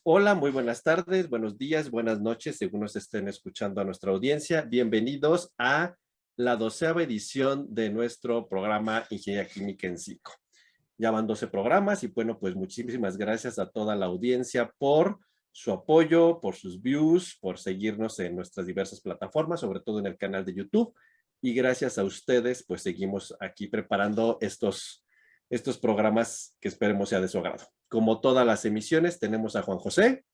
Hola, muy buenas tardes, buenos días, buenas noches, según nos estén escuchando a nuestra audiencia. Bienvenidos a la 12ª edición de nuestro programa Ingeniería Química en 5. Ya van 12 programas y bueno, pues muchísimas gracias a toda la audiencia por su apoyo, por sus views, por seguirnos en nuestras diversas plataformas, sobre todo en el canal de YouTube. Y gracias a ustedes, pues seguimos aquí preparando estos programas que esperemos sea de su agrado. Como todas las emisiones, tenemos a Juan José,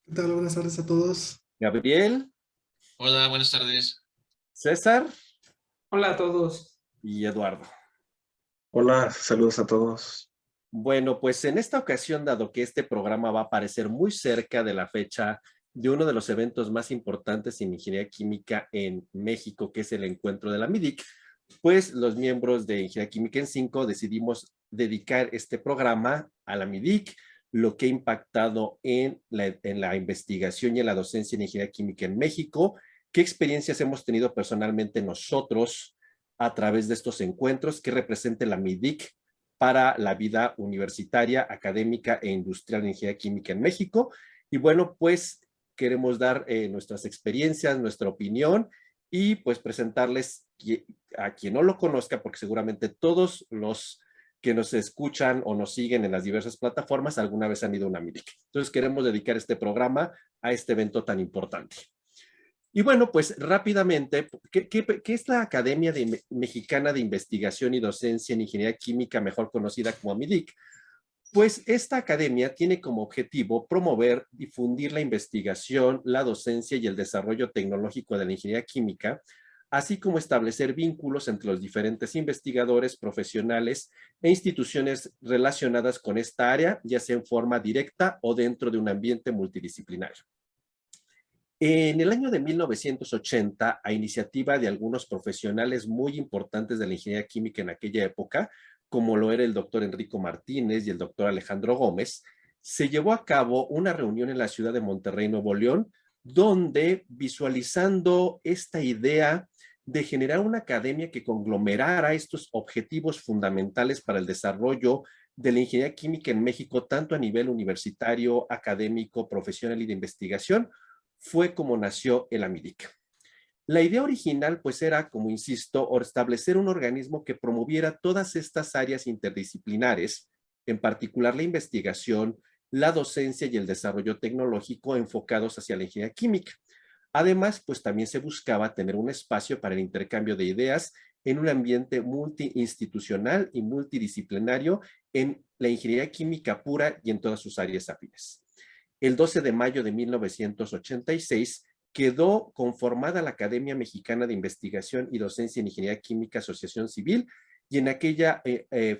¿Qué tal? Buenas tardes a todos. Gabriel, Hola, buenas tardes. César Hola a todos. y Eduardo. Hola, saludos a todos. Bueno, pues en esta ocasión, dado que este programa va a aparecer muy cerca de la fecha de uno de los eventos más importantes en ingeniería química en México, que es el encuentro de la MIDIC, pues los miembros de Ingeniería Química en 5 decidimos dedicar este programa a la MIDIC, lo que ha impactado en la investigación y en la docencia en ingeniería química en México, qué experiencias hemos tenido personalmente nosotros a través de estos encuentros, qué representa la MIDIC para la vida universitaria, académica e industrial en ingeniería química en México. Y bueno, pues queremos dar nuestras experiencias, nuestra opinión y pues presentarles a quien no lo conozca, porque seguramente todos los que nos escuchan o nos siguen en las diversas plataformas alguna vez han ido a una MIDIC. Entonces queremos dedicar este programa a este evento tan importante. Y bueno, pues rápidamente, ¿qué es la Academia Mexicana de Investigación y Docencia en Ingeniería Química, mejor conocida como MIDIC? Pues esta academia tiene como objetivo promover, difundir la investigación, la docencia y el desarrollo tecnológico de la ingeniería química, así como establecer vínculos entre los diferentes investigadores, profesionales e instituciones relacionadas con esta área, ya sea en forma directa o dentro de un ambiente multidisciplinario. En el año de 1980, a iniciativa de algunos profesionales muy importantes de la ingeniería química en aquella época, como lo era el doctor Enrico Martínez y el doctor Alejandro Gómez, se llevó a cabo una reunión en la ciudad de Monterrey, Nuevo León, donde visualizando esta idea de generar una academia que conglomerara estos objetivos fundamentales para el desarrollo de la ingeniería química en México, tanto a nivel universitario, académico, profesional y de investigación, fue como nació el AMIDIC. La idea original, pues, era, como insisto, establecer un organismo que promoviera todas estas áreas interdisciplinares, en particular la investigación, la docencia y el desarrollo tecnológico enfocados hacia la ingeniería química. Además, pues también se buscaba tener un espacio para el intercambio de ideas en un ambiente multiinstitucional y multidisciplinario en la ingeniería química pura y en todas sus áreas afines. El 12 de mayo de 1986 quedó conformada la Academia Mexicana de Investigación y Docencia en Ingeniería Química Asociación Civil, y en aquella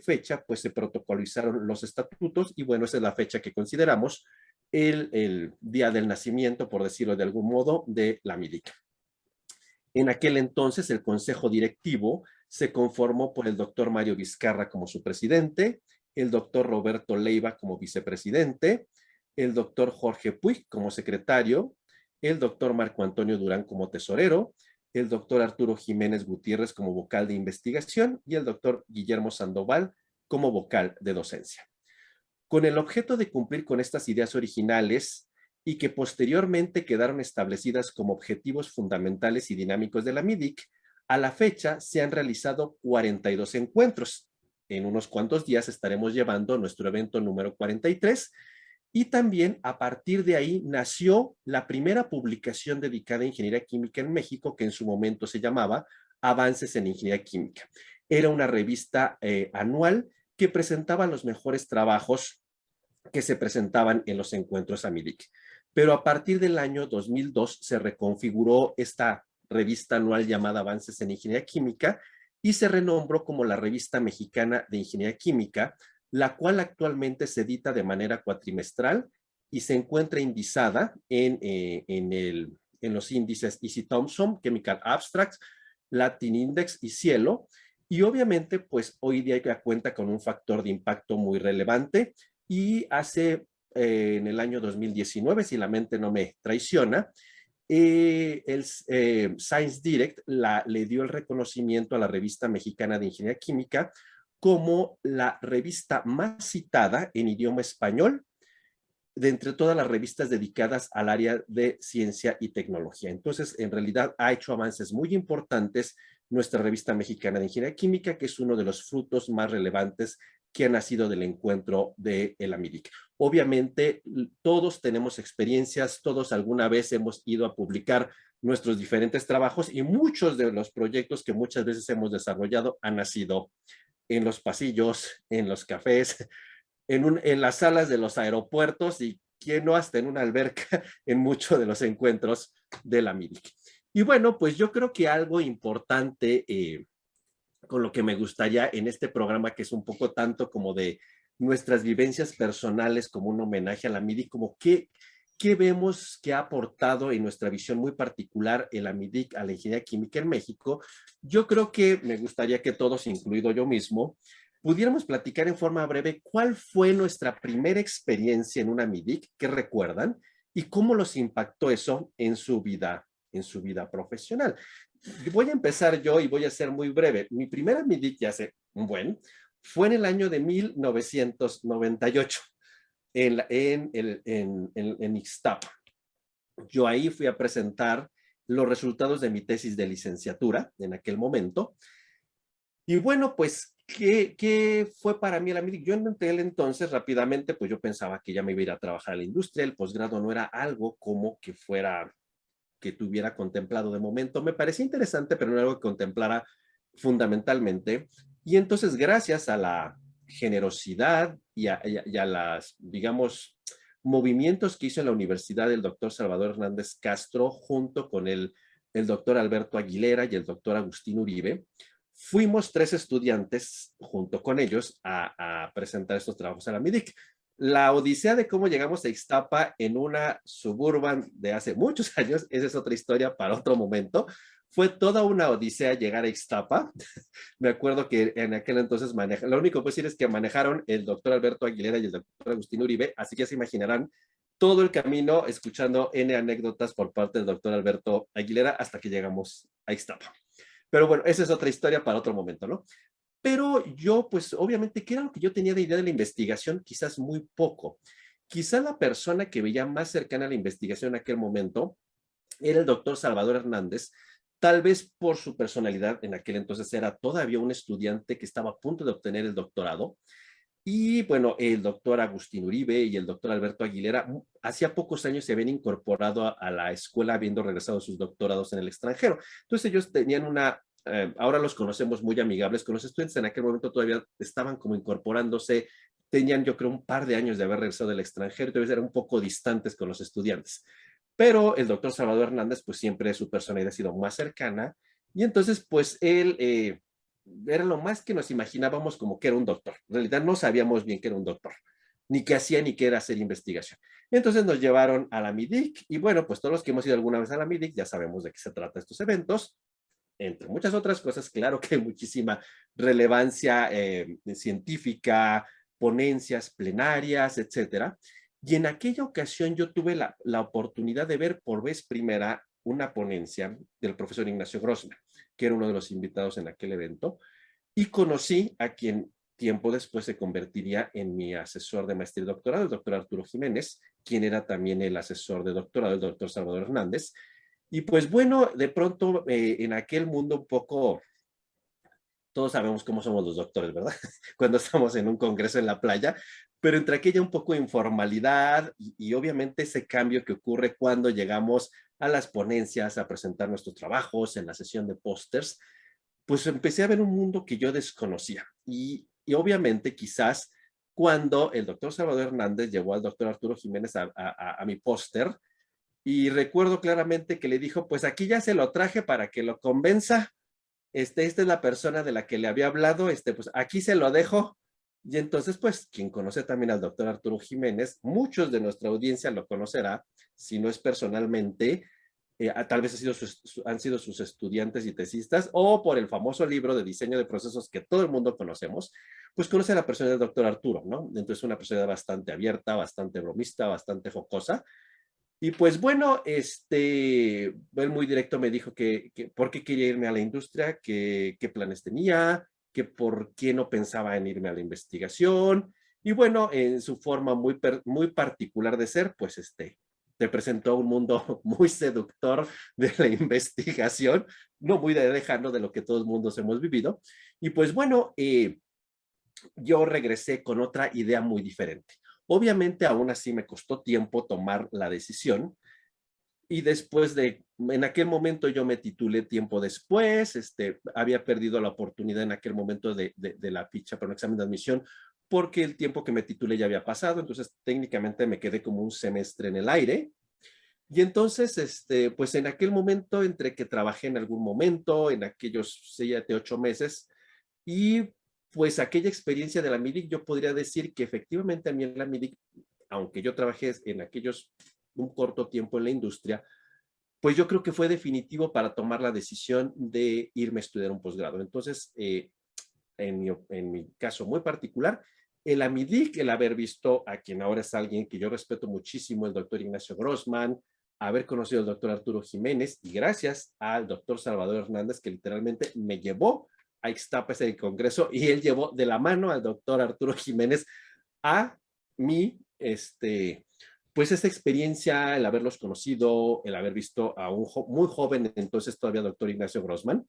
fecha pues se protocolizaron los estatutos y bueno, esa es la fecha que consideramos el día del nacimiento, por decirlo de algún modo, de la MIDIC. En aquel entonces el consejo directivo se conformó por el doctor Mario Vizcarra como su presidente, el doctor Roberto Leiva como vicepresidente, el doctor Jorge Puig como secretario, el doctor Marco Antonio Durán como tesorero, el doctor Arturo Jiménez Gutiérrez como vocal de investigación y el doctor Guillermo Sandoval como vocal de docencia. Con el objeto de cumplir con estas ideas originales y que posteriormente quedaron establecidas como objetivos fundamentales y dinámicos de la MIDIC, a la fecha se han realizado 42 encuentros. En unos cuantos días estaremos llevando nuestro evento número 43 y también a partir de ahí nació la primera publicación dedicada a ingeniería química en México, que en su momento se llamaba Avances en Ingeniería Química. Era una revista anual que presentaba los mejores trabajos que se presentaban en los encuentros AMIDIC. Pero a partir del año 2002 se reconfiguró esta revista anual llamada Avances en Ingeniería Química y se renombró como la Revista Mexicana de Ingeniería Química, la cual actualmente se edita de manera cuatrimestral y se encuentra indizada en los índices Easy Thompson, Chemical Abstracts, Latin Index y Cielo. Y obviamente, pues hoy día ya cuenta con un factor de impacto muy relevante y en el año 2019, si la mente no me traiciona, el Science Direct le dio el reconocimiento a la revista mexicana de Ingeniería Química como la revista más citada en idioma español de entre todas las revistas dedicadas al área de ciencia y tecnología. Entonces, en realidad ha hecho avances muy importantes nuestra revista mexicana de ingeniería química, que es uno de los frutos más relevantes que ha nacido del encuentro de el AMIDIC. Obviamente, todos tenemos experiencias, todos alguna vez hemos ido a publicar nuestros diferentes trabajos y muchos de los proyectos que muchas veces hemos desarrollado han nacido en los pasillos, en los cafés, en las salas de los aeropuertos y quién no hasta en una alberca en muchos de los encuentros de la MIDIC. Y bueno, pues yo creo que algo importante con lo que me gustaría en este programa, que es un poco tanto como de nuestras vivencias personales como un homenaje a la MIDIC, como qué vemos que ha aportado en nuestra visión muy particular el AMIDIC a la ingeniería química en México. Yo creo que me gustaría que todos, incluido yo mismo, pudiéramos platicar en forma breve cuál fue nuestra primera experiencia en una AMIDIC, ¿qué recuerdan? Y cómo los impactó eso en su vida profesional. Voy a empezar yo y voy a ser muy breve. Mi primera AMIDIC, ya hace un buen, fue en el año de 1998 en Ixtapa. Yo ahí fui a presentar los resultados de mi tesis de licenciatura en aquel momento. Y bueno, pues, ¿qué fue para mí el AMIDIC? Yo en aquel entonces, rápidamente, pues yo pensaba que ya me iba a ir a trabajar a la industria. El posgrado no era algo como que tuviera contemplado de momento. Me parecía interesante, pero no era algo que contemplara fundamentalmente. Y entonces, gracias a la generosidad y a las, digamos, movimientos que hizo en la universidad el doctor Salvador Hernández Castro, junto con el doctor Alberto Aguilera y el doctor Agustín Uribe, fuimos 3 estudiantes junto con ellos a presentar estos trabajos a la MIDIC. La odisea de cómo llegamos a Ixtapa en una suburban de hace muchos años, esa es otra historia para otro momento. Fue toda una odisea llegar a Ixtapa. Me acuerdo que en aquel entonces lo único que puedo decir es que manejaron el doctor Alberto Aguilera y el doctor Agustín Uribe, así que ya se imaginarán todo el camino escuchando N anécdotas por parte del doctor Alberto Aguilera hasta que llegamos a Ixtapa. Pero bueno, esa es otra historia para otro momento, ¿no? Pero yo, pues obviamente, ¿qué era lo que yo tenía de idea de la investigación? Quizás muy poco. Quizá la persona que veía más cercana a la investigación en aquel momento era el doctor Salvador Hernández, tal vez por su personalidad, en aquel entonces era todavía un estudiante que estaba a punto de obtener el doctorado. Y bueno, el doctor Agustín Uribe y el doctor Alberto Aguilera, hacía pocos años se habían incorporado a la escuela habiendo regresado sus doctorados en el extranjero. Entonces ellos tenían ahora los conocemos muy amigables con los estudiantes, en aquel momento todavía estaban como incorporándose, tenían yo creo un par de años de haber regresado del extranjero, entonces eran un poco distantes con los estudiantes. Pero el doctor Salvador Hernández, pues siempre su personalidad ha sido más cercana, y entonces pues él era lo más que nos imaginábamos como que era un doctor. En realidad no sabíamos bien que era un doctor, ni qué hacía, ni qué era hacer investigación. Entonces nos llevaron a la MIDIC, y bueno, pues todos los que hemos ido alguna vez a la MIDIC ya sabemos de qué se trata estos eventos. Entre muchas otras cosas, claro que hay muchísima relevancia científica, ponencias plenarias, etcétera. Y en aquella ocasión yo tuve la oportunidad de ver por vez primera una ponencia del profesor Ignacio Grossman, que era uno de los invitados en aquel evento, y conocí a quien tiempo después se convertiría en mi asesor de maestría y doctorado, el doctor Arturo Jiménez, quien era también el asesor de doctorado, el doctor Salvador Hernández. Y pues bueno, de pronto en aquel mundo un poco, todos sabemos cómo somos los doctores, ¿verdad? Cuando estamos en un congreso en la playa, pero entre aquella un poco de informalidad y obviamente ese cambio que ocurre cuando llegamos a las ponencias, a presentar nuestros trabajos, en la sesión de pósters, pues empecé a ver un mundo que yo desconocía. Y obviamente quizás cuando el doctor Salvador Hernández llevó al doctor Arturo Jiménez a mi póster, y recuerdo claramente que le dijo, pues aquí ya se lo traje para que lo convenza, esta es la persona de la que le había hablado, pues aquí se lo dejo. Y entonces, pues, quien conoce también al doctor Arturo Jiménez, muchos de nuestra audiencia lo conocerá, si no es personalmente, tal vez han sido sus estudiantes y tesistas, o por el famoso libro de diseño de procesos que todo el mundo conocemos, pues conoce a la persona del doctor Arturo, ¿no? Entonces, una persona bastante abierta, bastante bromista, bastante jocosa. Y pues bueno, él muy directo me dijo que por qué quería irme a la industria, qué planes tenía, que por qué no pensaba en irme a la investigación. Y bueno, en su forma muy particular de ser, pues te presentó un mundo muy seductor de la investigación, no muy lejano de lo que todos mundos hemos vivido. Y pues bueno, yo regresé con otra idea muy diferente. Obviamente, aún así me costó tiempo tomar la decisión. Y después en aquel momento yo me titulé tiempo después, había perdido la oportunidad en aquel momento de la ficha para un examen de admisión, porque el tiempo que me titulé ya había pasado, entonces técnicamente me quedé como un semestre en el aire. Y entonces, pues en aquel momento, entre que trabajé en algún momento, en aquellos 7, 8 meses, y pues aquella experiencia de la MIDIC, yo podría decir que efectivamente a mí en la MIDIC, aunque yo trabajé en aquellos un corto tiempo en la industria, pues yo creo que fue definitivo para tomar la decisión de irme a estudiar un posgrado. Entonces, en mi caso muy particular, el AMIDIC, el haber visto a quien ahora es alguien que yo respeto muchísimo, el doctor Ignacio Grossman, haber conocido al doctor Arturo Jiménez y gracias al doctor Salvador Hernández que literalmente me llevó a Ixtapa ese congreso y él llevó de la mano al doctor Arturo Jiménez a mí, pues esa experiencia, el haberlos conocido, el haber visto a un muy joven, entonces todavía doctor Ignacio Grossman,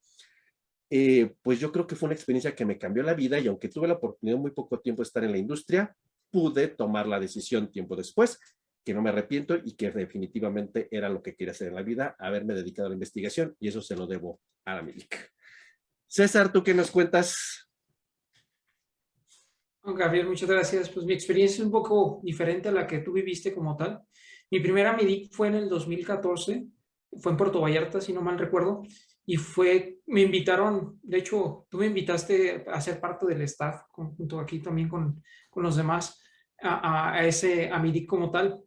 pues yo creo que fue una experiencia que me cambió la vida y aunque tuve la oportunidad muy poco tiempo de estar en la industria, pude tomar la decisión tiempo después, que no me arrepiento y que definitivamente era lo que quería hacer en la vida, haberme dedicado a la investigación y eso se lo debo a la MIDIC. César, ¿tú qué nos cuentas? Gabriel, muchas gracias. Pues mi experiencia es un poco diferente a la que tú viviste como tal. Mi primera MIDIC fue en el 2014, fue en Puerto Vallarta, si no mal recuerdo, y me invitaron, de hecho, tú me invitaste a ser parte del staff, junto aquí también con los demás, a ese MIDIC como tal.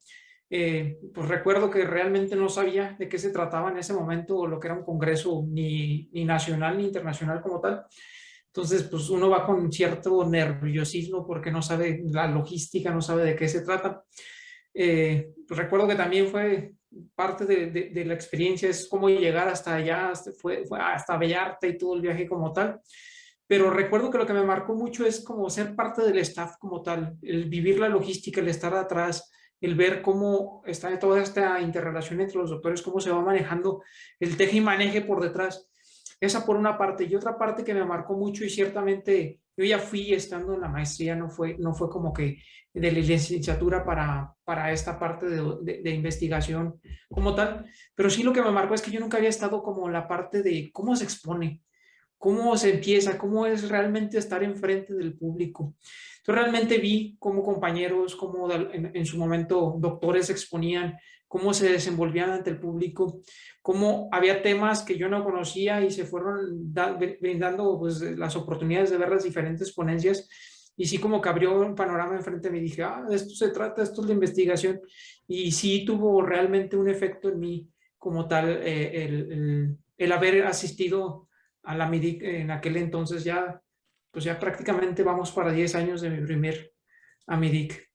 Pues recuerdo que realmente no sabía de qué se trataba en ese momento, lo que era un congreso ni nacional ni internacional como tal. Entonces, pues uno va con cierto nerviosismo porque no sabe la logística, no sabe de qué se trata. Pues recuerdo que también fue parte de la experiencia, es cómo llegar hasta allá, fue hasta Vallarta y todo el viaje como tal. Pero recuerdo que lo que me marcó mucho es como ser parte del staff como tal, el vivir la logística, el estar atrás, el ver cómo está toda esta interrelación entre los doctores, cómo se va manejando el teje y maneje por detrás. Esa por una parte. Y otra parte que me marcó mucho y ciertamente yo ya fui estando en la maestría, no fue como que de la licenciatura para esta parte de investigación como tal, pero sí lo que me marcó es que yo nunca había estado como en la parte de cómo se expone, cómo se empieza, cómo es realmente estar enfrente del público. Yo realmente vi cómo compañeros, cómo en su momento doctores exponían, cómo se desenvolvían ante el público, cómo había temas que yo no conocía y se fueron brindando pues, las oportunidades de ver las diferentes ponencias. Y sí como que abrió un panorama enfrente de mí. Dije, de esto se trata, esto es la investigación. Y sí tuvo realmente un efecto en mí como tal el haber asistido a la MIDIC en aquel entonces ya, pues ya prácticamente vamos para 10 años de mi primer AMIDIC.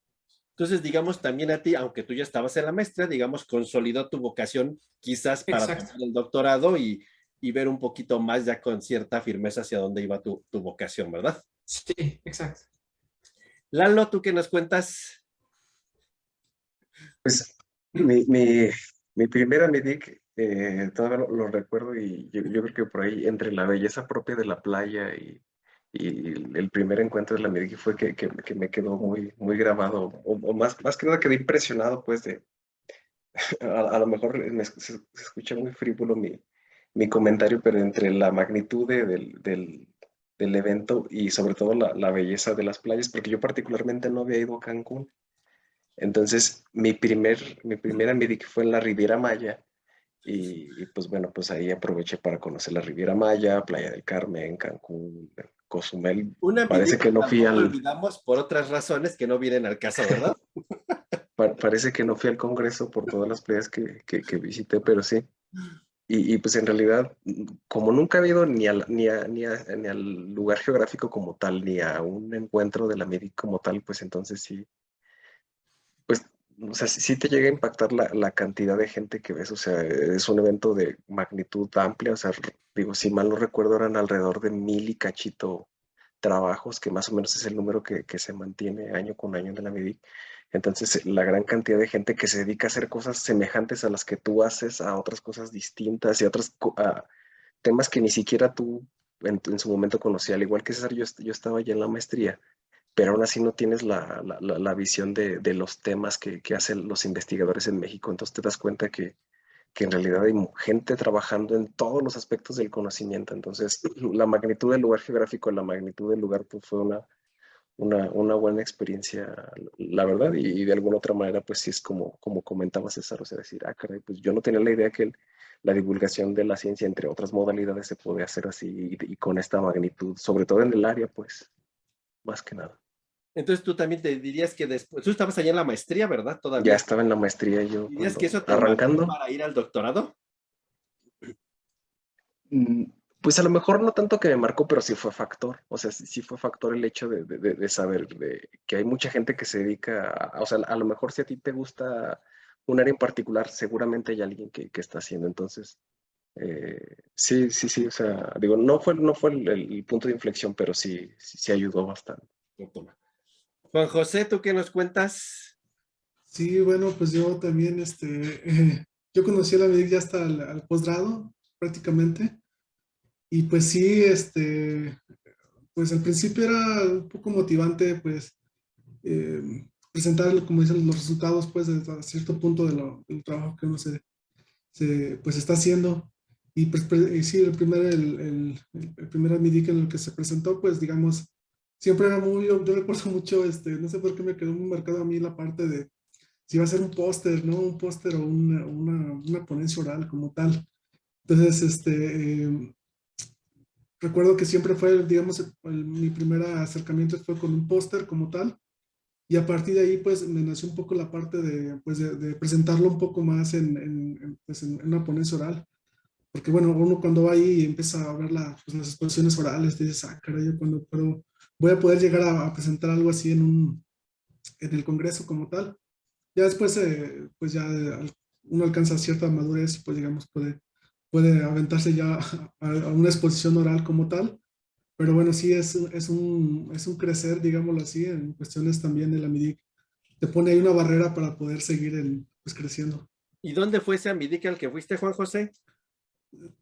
Entonces, digamos, también a ti, aunque tú ya estabas en la maestría, digamos, consolidó tu vocación quizás para tomar el doctorado y ver un poquito más ya con cierta firmeza hacia dónde iba tu vocación, ¿verdad? Sí, exacto. Lalo, ¿tú qué nos cuentas? Pues mi primera MIDIC, todavía lo recuerdo y yo creo que por ahí, entre la belleza propia de la playa y el primer encuentro de la MIDIC fue que me quedó muy grabado, o más que nada quedé impresionado, pues, a lo mejor se escucha muy frívolo mi comentario, pero entre la magnitud del evento y sobre todo la belleza de las playas, porque yo particularmente no había ido a Cancún. Entonces, mi primera MIDIC fue en la Riviera Maya y pues bueno, pues ahí aproveché para conocer la Riviera Maya, Playa del Carmen, Cancún, Cozumel. Una Parece que no fui olvidamos por otras razones que no vienen al caso, ¿verdad? Parece que no fui al Congreso por todas las playas que visité, pero sí. Y pues en realidad, como nunca he ido ni al lugar geográfico como tal, ni a un encuentro de la MIDIC como tal, pues entonces sí, pues, o sea, sí te llega a impactar la cantidad de gente que ves, o sea, es un evento de magnitud amplia, o sea, digo, si mal no recuerdo, eran alrededor de 1000 y cachito trabajos, que más o menos es el número que se mantiene año con año de la MIDIC. Entonces, la gran cantidad de gente que se dedica a hacer cosas semejantes a las que tú haces, a otras cosas distintas y a a temas que ni siquiera tú en su momento conocías. Al igual que César, yo estaba ya en la maestría, pero aún así no tienes la visión de los temas que hacen los investigadores en México. Entonces te das cuenta que en realidad hay gente trabajando en todos los aspectos del conocimiento. Entonces, la magnitud del lugar geográfico, la magnitud del lugar, pues fue una buena experiencia, la verdad, y de alguna otra manera, pues sí es como comentaba César, o sea, decir, ah, caray, pues yo no tenía la idea que la divulgación de la ciencia, entre otras modalidades, se puede hacer así y con esta magnitud, sobre todo en el área, pues, más que nada. Entonces tú también te dirías que después, tú estabas allá en la maestría, ¿verdad? Ya Todavía. estaba en la maestría yo ¿Dirías que cuando eso te marcó arrancando. para ir al doctorado? Mm, Pues a lo mejor no tanto que me marcó, pero sí fue factor. O sea, sí fue factor el hecho de saber que hay mucha gente que se dedica o sea, a lo mejor si a ti te gusta un área en particular, seguramente hay alguien que está haciendo. Entonces, sí, o sea, digo, no fue el punto de inflexión, pero sí ayudó bastante. Juan José, ¿tú qué nos cuentas? Sí, bueno, pues yo también, yo conocí a la MIDIC ya hasta al posgrado, prácticamente. Y pues sí, pues al principio era un poco motivante, pues, presentar, como dicen, los resultados, pues, a cierto punto del trabajo que uno pues, está haciendo. Y pues, y sí, el primer MIDIC en el que se presentó, pues, digamos, siempre era muy, yo recuerdo mucho, no sé por qué me quedó muy marcado a mí la parte de si iba a ser un póster, ¿no? Un póster o una ponencia oral como tal. Entonces, recuerdo que siempre fue, digamos, mi primer acercamiento fue con un póster como tal. Y a partir de ahí, pues, me nació un poco la parte de, pues, de presentarlo un poco más pues, en una ponencia oral. Porque, bueno, uno cuando va ahí y empieza a ver pues, las exposiciones orales, dices, ah, caray, yo cuando puedo, voy a poder llegar a presentar algo así en el Congreso como tal. Ya después, pues ya uno alcanza cierta madurez y pues digamos puede aventarse ya a una exposición oral como tal. Pero bueno, sí es un crecer, digámoslo así, en cuestiones también de la MIDIC. Te pone ahí una barrera para poder seguir pues, creciendo. ¿Y dónde fue ese Amidic al que fuiste, Juan José?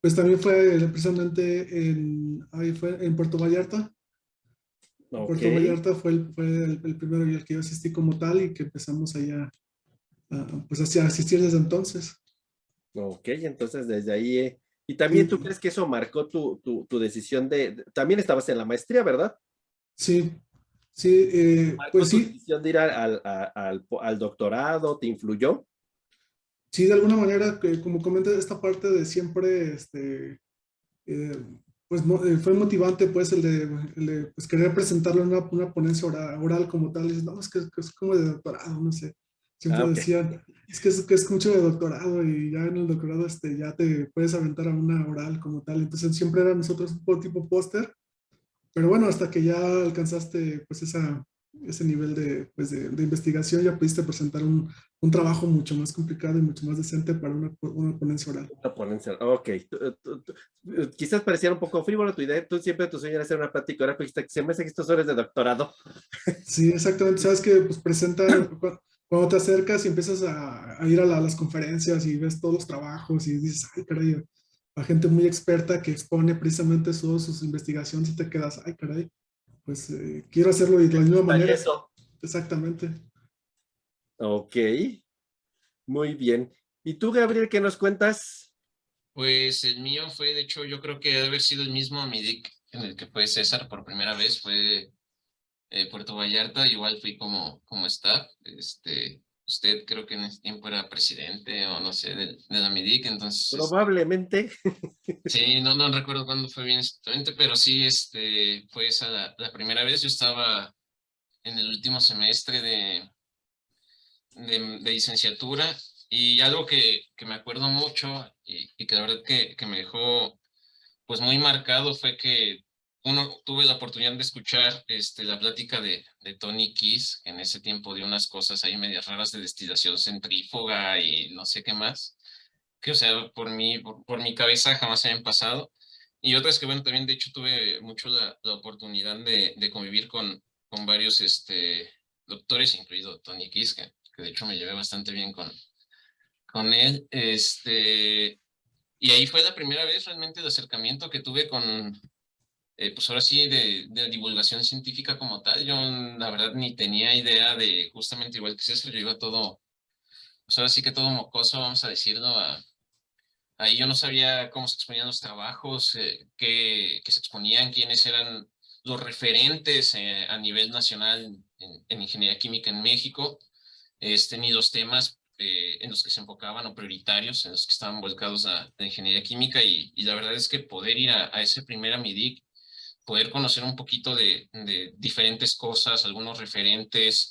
Pues también fue precisamente ahí fue en Puerto Vallarta. Ok, Puerto Vallarta fue el primero al que yo asistí como tal y que empezamos allá pues a asistir desde entonces. ok, entonces desde ahí. ¿Y también tú Sí, crees que eso marcó tu decisión también estabas en la maestría, ¿verdad? sí, sí, ¿Marcó pues tu sí, decisión de ir al doctorado? ¿Te influyó? sí, de alguna manera, que, como comentas, esta parte de siempre, eh, pues fue motivante, pues, pues, querer presentarlo en una ponencia oral como tal. Y dices, no, es que es como de doctorado, no sé. Ah, Siempre ok. decían, es que es mucho de doctorado y ya en el doctorado ya te puedes aventar a una oral como tal. Entonces siempre era nosotros un poco tipo póster. Pero bueno, hasta que ya alcanzaste pues ese nivel pues, de investigación, ya pudiste presentar un trabajo mucho más complicado y mucho más decente para una ponencia oral. Una ponencia. Ok. Quizás pareciera un poco frívolo tu idea. Tú siempre tu sueño era hacer una plática. Ahora dijiste que se me hace que estos horas de doctorado. Sí, exactamente. Sabes que pues cuando te acercas y empiezas a ir a las conferencias y ves todos los trabajos y dices, ay, caray, a gente muy experta que expone precisamente todas sus investigaciones y te quedas, ay, caray, pues quiero hacerlo de la Me misma gustaría manera. eso. Exactamente. Ok, muy bien. ¿Y tú, Gabriel, qué nos cuentas? Pues el mío fue, de hecho, yo creo que debe haber sido el mismo MIDIC en el que fue César por primera vez, fue Puerto Vallarta, igual fui como staff. Usted creo que en ese tiempo era presidente o no sé, de la MIDIC, entonces, Probablemente. sí, no recuerdo cuándo fue bien exactamente, pero sí, fue esa la primera vez. Yo estaba en el último semestre de licenciatura, y algo que me acuerdo mucho y que la verdad que me dejó pues muy marcado fue que tuve la oportunidad de escuchar la plática de Tony Kiss, que en ese tiempo dio unas cosas ahí medias raras de destilación centrífuga y no sé qué más, que o sea, por mi cabeza jamás se habían pasado. Y otra es que, bueno, también de hecho tuve mucho la oportunidad de convivir con varios doctores, incluido Tony Kiss, que de hecho me llevé bastante bien con él. Y ahí fue la primera vez realmente de acercamiento que tuve con, pues ahora sí, de divulgación científica como tal. Yo la verdad ni tenía idea de, justamente igual que César, yo iba todo, pues ahora sí que todo mocoso, vamos a decirlo, ahí yo no sabía cómo se exponían los trabajos, qué se exponían, quiénes eran los referentes a nivel nacional en ingeniería química en México, ni los temas en los que se enfocaban o prioritarios, en los que estaban volcados a la ingeniería química. Y la verdad es que poder ir a ese primer AMIDIC, poder conocer un poquito de diferentes cosas, algunos referentes,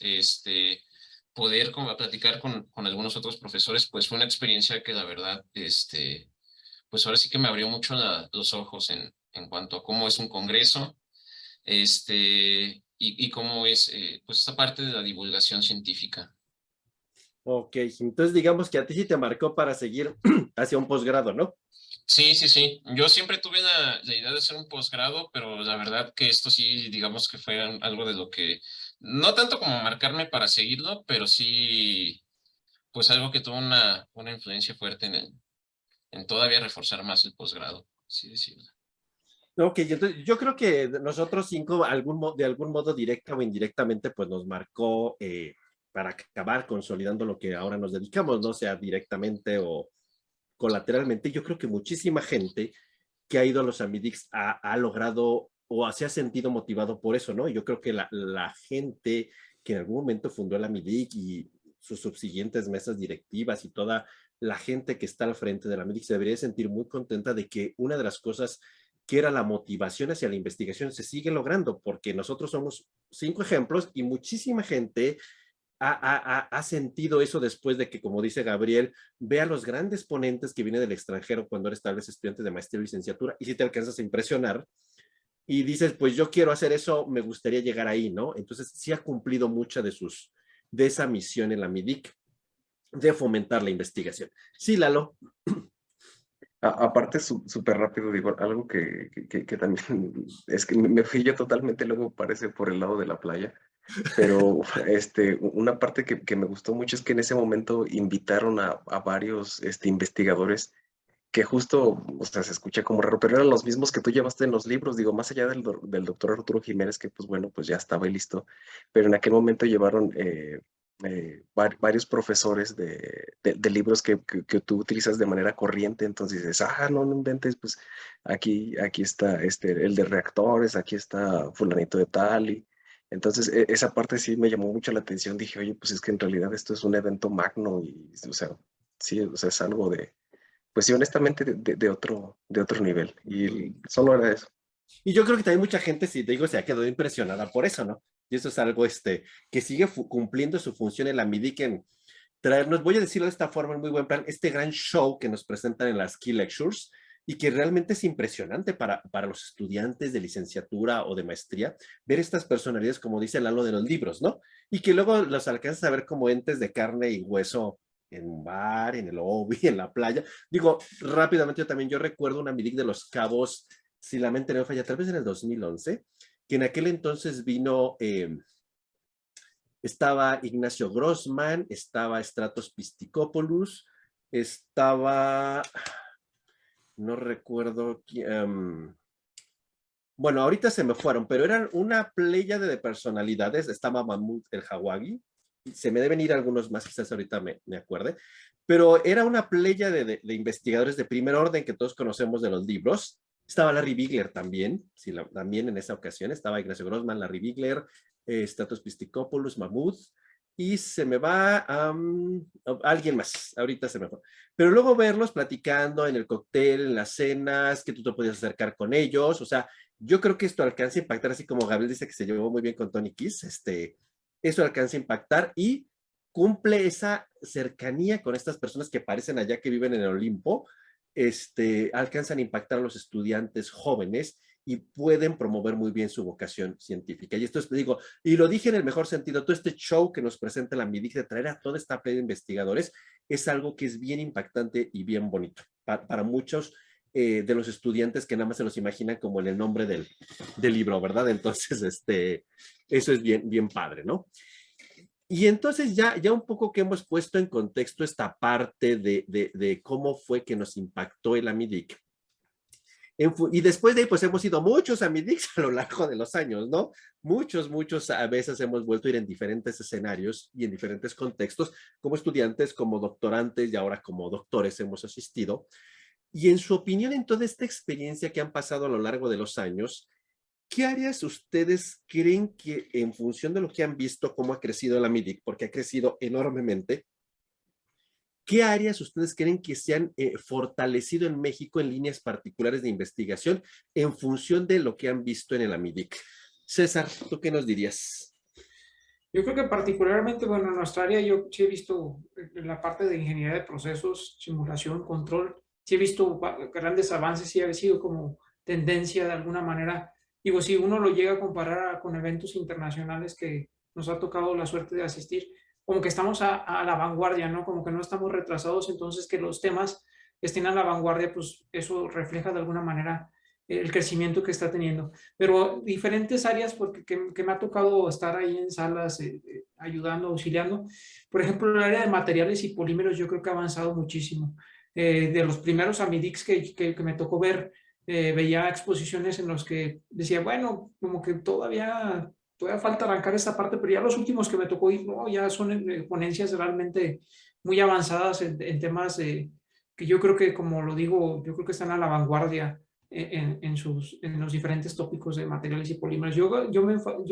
poder platicar con algunos otros profesores, pues fue una experiencia que la verdad, pues ahora sí que me abrió mucho los ojos en cuanto a cómo es un congreso, y cómo es, pues esta parte de la divulgación científica. Ok, entonces digamos que a ti sí te marcó para seguir hacia un posgrado, ¿no? Sí, sí, sí. Yo siempre tuve la idea de hacer un posgrado, pero la verdad que esto sí, digamos que fue algo de lo que, no tanto como marcarme para seguirlo, pero sí, pues algo que tuvo una influencia fuerte en todavía reforzar más el posgrado, así decirlo. Ok, entonces yo creo que nosotros cinco, de algún modo directa o indirectamente, pues nos marcó para acabar consolidando lo que ahora nos dedicamos, no sea directamente o colateralmente. Yo creo que muchísima gente que ha ido a los Amidics ha logrado o se ha sentido motivado por eso, ¿no? Yo creo que la gente que en algún momento fundó el Amidic y sus subsiguientes mesas directivas y toda la gente que está al frente de la Amidic se debería sentir muy contenta de que una de las cosas que era la motivación hacia la investigación se sigue logrando, porque nosotros somos 5 ejemplos y muchísima gente ha sentido eso después de que, como dice Gabriel, ve a los grandes ponentes que vienen del extranjero cuando eres tal vez estudiante de maestría o licenciatura y si te alcanzas a impresionar y dices, pues yo quiero hacer eso, me gustaría llegar ahí, ¿no? Entonces sí ha cumplido mucha de esa misión en la MIDIC de fomentar la investigación. Sí, Lalo. Aparte, súper rápido, digo, algo que también es que me fui yo totalmente, luego parece por el lado de la playa, pero una parte que me gustó mucho es que en ese momento invitaron a varios investigadores que justo, o sea, se escucha como raro, pero eran los mismos que tú llevaste en los libros, digo, más allá del doctor Arturo Jiménez, que pues bueno, pues ya estaba ahí listo, pero en aquel momento llevaron varios profesores de libros que tú utilizas de manera corriente, entonces dices, no, no inventes, pues aquí está el de reactores, aquí está fulanito de tal, y entonces esa parte sí me llamó mucho la atención, dije, oye, pues es que en realidad esto es un evento magno, y o sea, sí, o sea, es algo pues sí, honestamente, de otro nivel. Y solo era eso. Y yo creo que también mucha gente, si te digo, se ha quedado impresionada por eso, ¿no? Y eso es algo que sigue cumpliendo su función en la MIDIC en traernos, voy a decirlo de esta forma, en muy buen plan, este gran show que nos presentan en las Key Lectures y que realmente es impresionante para los estudiantes de licenciatura o de maestría, ver estas personalidades, como dice Lalo, de los libros, ¿no? Y que luego los alcanzas a ver como entes de carne y hueso en un bar, en el lobby, en la playa. Digo, rápidamente yo recuerdo una MIDIC de Los Cabos, si la mente no me falla, tal vez en el 2011, que en aquel entonces vino... estaba Ignacio Grossman, estaba Stratos Pisticopoulos, estaba, no recuerdo, bueno, ahorita se me fueron, pero eran una pléyade de personalidades, estaba Mahmoud el Hawagi, se me deben ir algunos más, quizás ahorita me acuerde, pero era una pléyade de investigadores de primer orden que todos conocemos de los libros. Estaba Larry Bigler también, sí, también en esa ocasión, estaba Ignacio Grossman, Larry Bigler, Stratos Pisticopoulos, Mahmoud, y se me va alguien más, ahorita se me fue. Pero luego verlos platicando en el cóctel, en las cenas, que tú te podías acercar con ellos, o sea, yo creo que esto alcanza a impactar, así como Gabriel dice que se llevó muy bien con Tony Kiss, eso alcanza a impactar y cumple esa cercanía con estas personas que parecen allá que viven en el Olimpo, alcanzan a impactar a los estudiantes jóvenes y pueden promover muy bien su vocación científica. Y esto es, digo, y lo dije en el mejor sentido, todo este show que nos presenta la MIDIC de traer a toda esta playa de investigadores es algo que es bien impactante y bien bonito para muchos de los estudiantes que nada más se los imaginan como en el nombre del libro, ¿verdad? Entonces, eso es bien, bien padre, ¿no? Y entonces ya un poco que hemos puesto en contexto esta parte de cómo fue que nos impactó el Amidic. Y después de ahí, pues hemos ido a muchos Amidics a lo largo de los años, ¿no? Muchos a veces hemos vuelto a ir en diferentes escenarios y en diferentes contextos, como estudiantes, como doctorantes y ahora como doctores hemos asistido. Y en su opinión, en toda esta experiencia que han pasado a lo largo de los años, ¿qué áreas ustedes creen que en función de lo que han visto, cómo ha crecido el Amidic, porque ha crecido enormemente, qué áreas ustedes creen que se han fortalecido en México en líneas particulares de investigación en función de lo que han visto en el Amidic? César, ¿tú qué nos dirías? Yo creo que particularmente, bueno, en nuestra área yo sí he visto en la parte de ingeniería de procesos, simulación, control, sí he visto grandes avances, sí ha sido como tendencia de alguna manera. Digo, si uno lo llega a comparar con eventos internacionales que nos ha tocado la suerte de asistir, como que estamos a la vanguardia, ¿no? Como que no estamos retrasados, entonces que los temas estén a la vanguardia, pues eso refleja de alguna manera el crecimiento que está teniendo. Pero diferentes áreas, porque que me ha tocado estar ahí en salas ayudando, auxiliando. Por ejemplo, el área de materiales y polímeros yo creo que ha avanzado muchísimo. De los primeros Amidics que me tocó ver, veía exposiciones en los que decía, bueno, como que todavía falta arrancar esta parte, pero ya los últimos que me tocó ir, no, ya son ponencias realmente muy avanzadas en temas que yo creo que, como lo digo, yo creo que están a la vanguardia en los diferentes tópicos de materiales y polímeros. Yo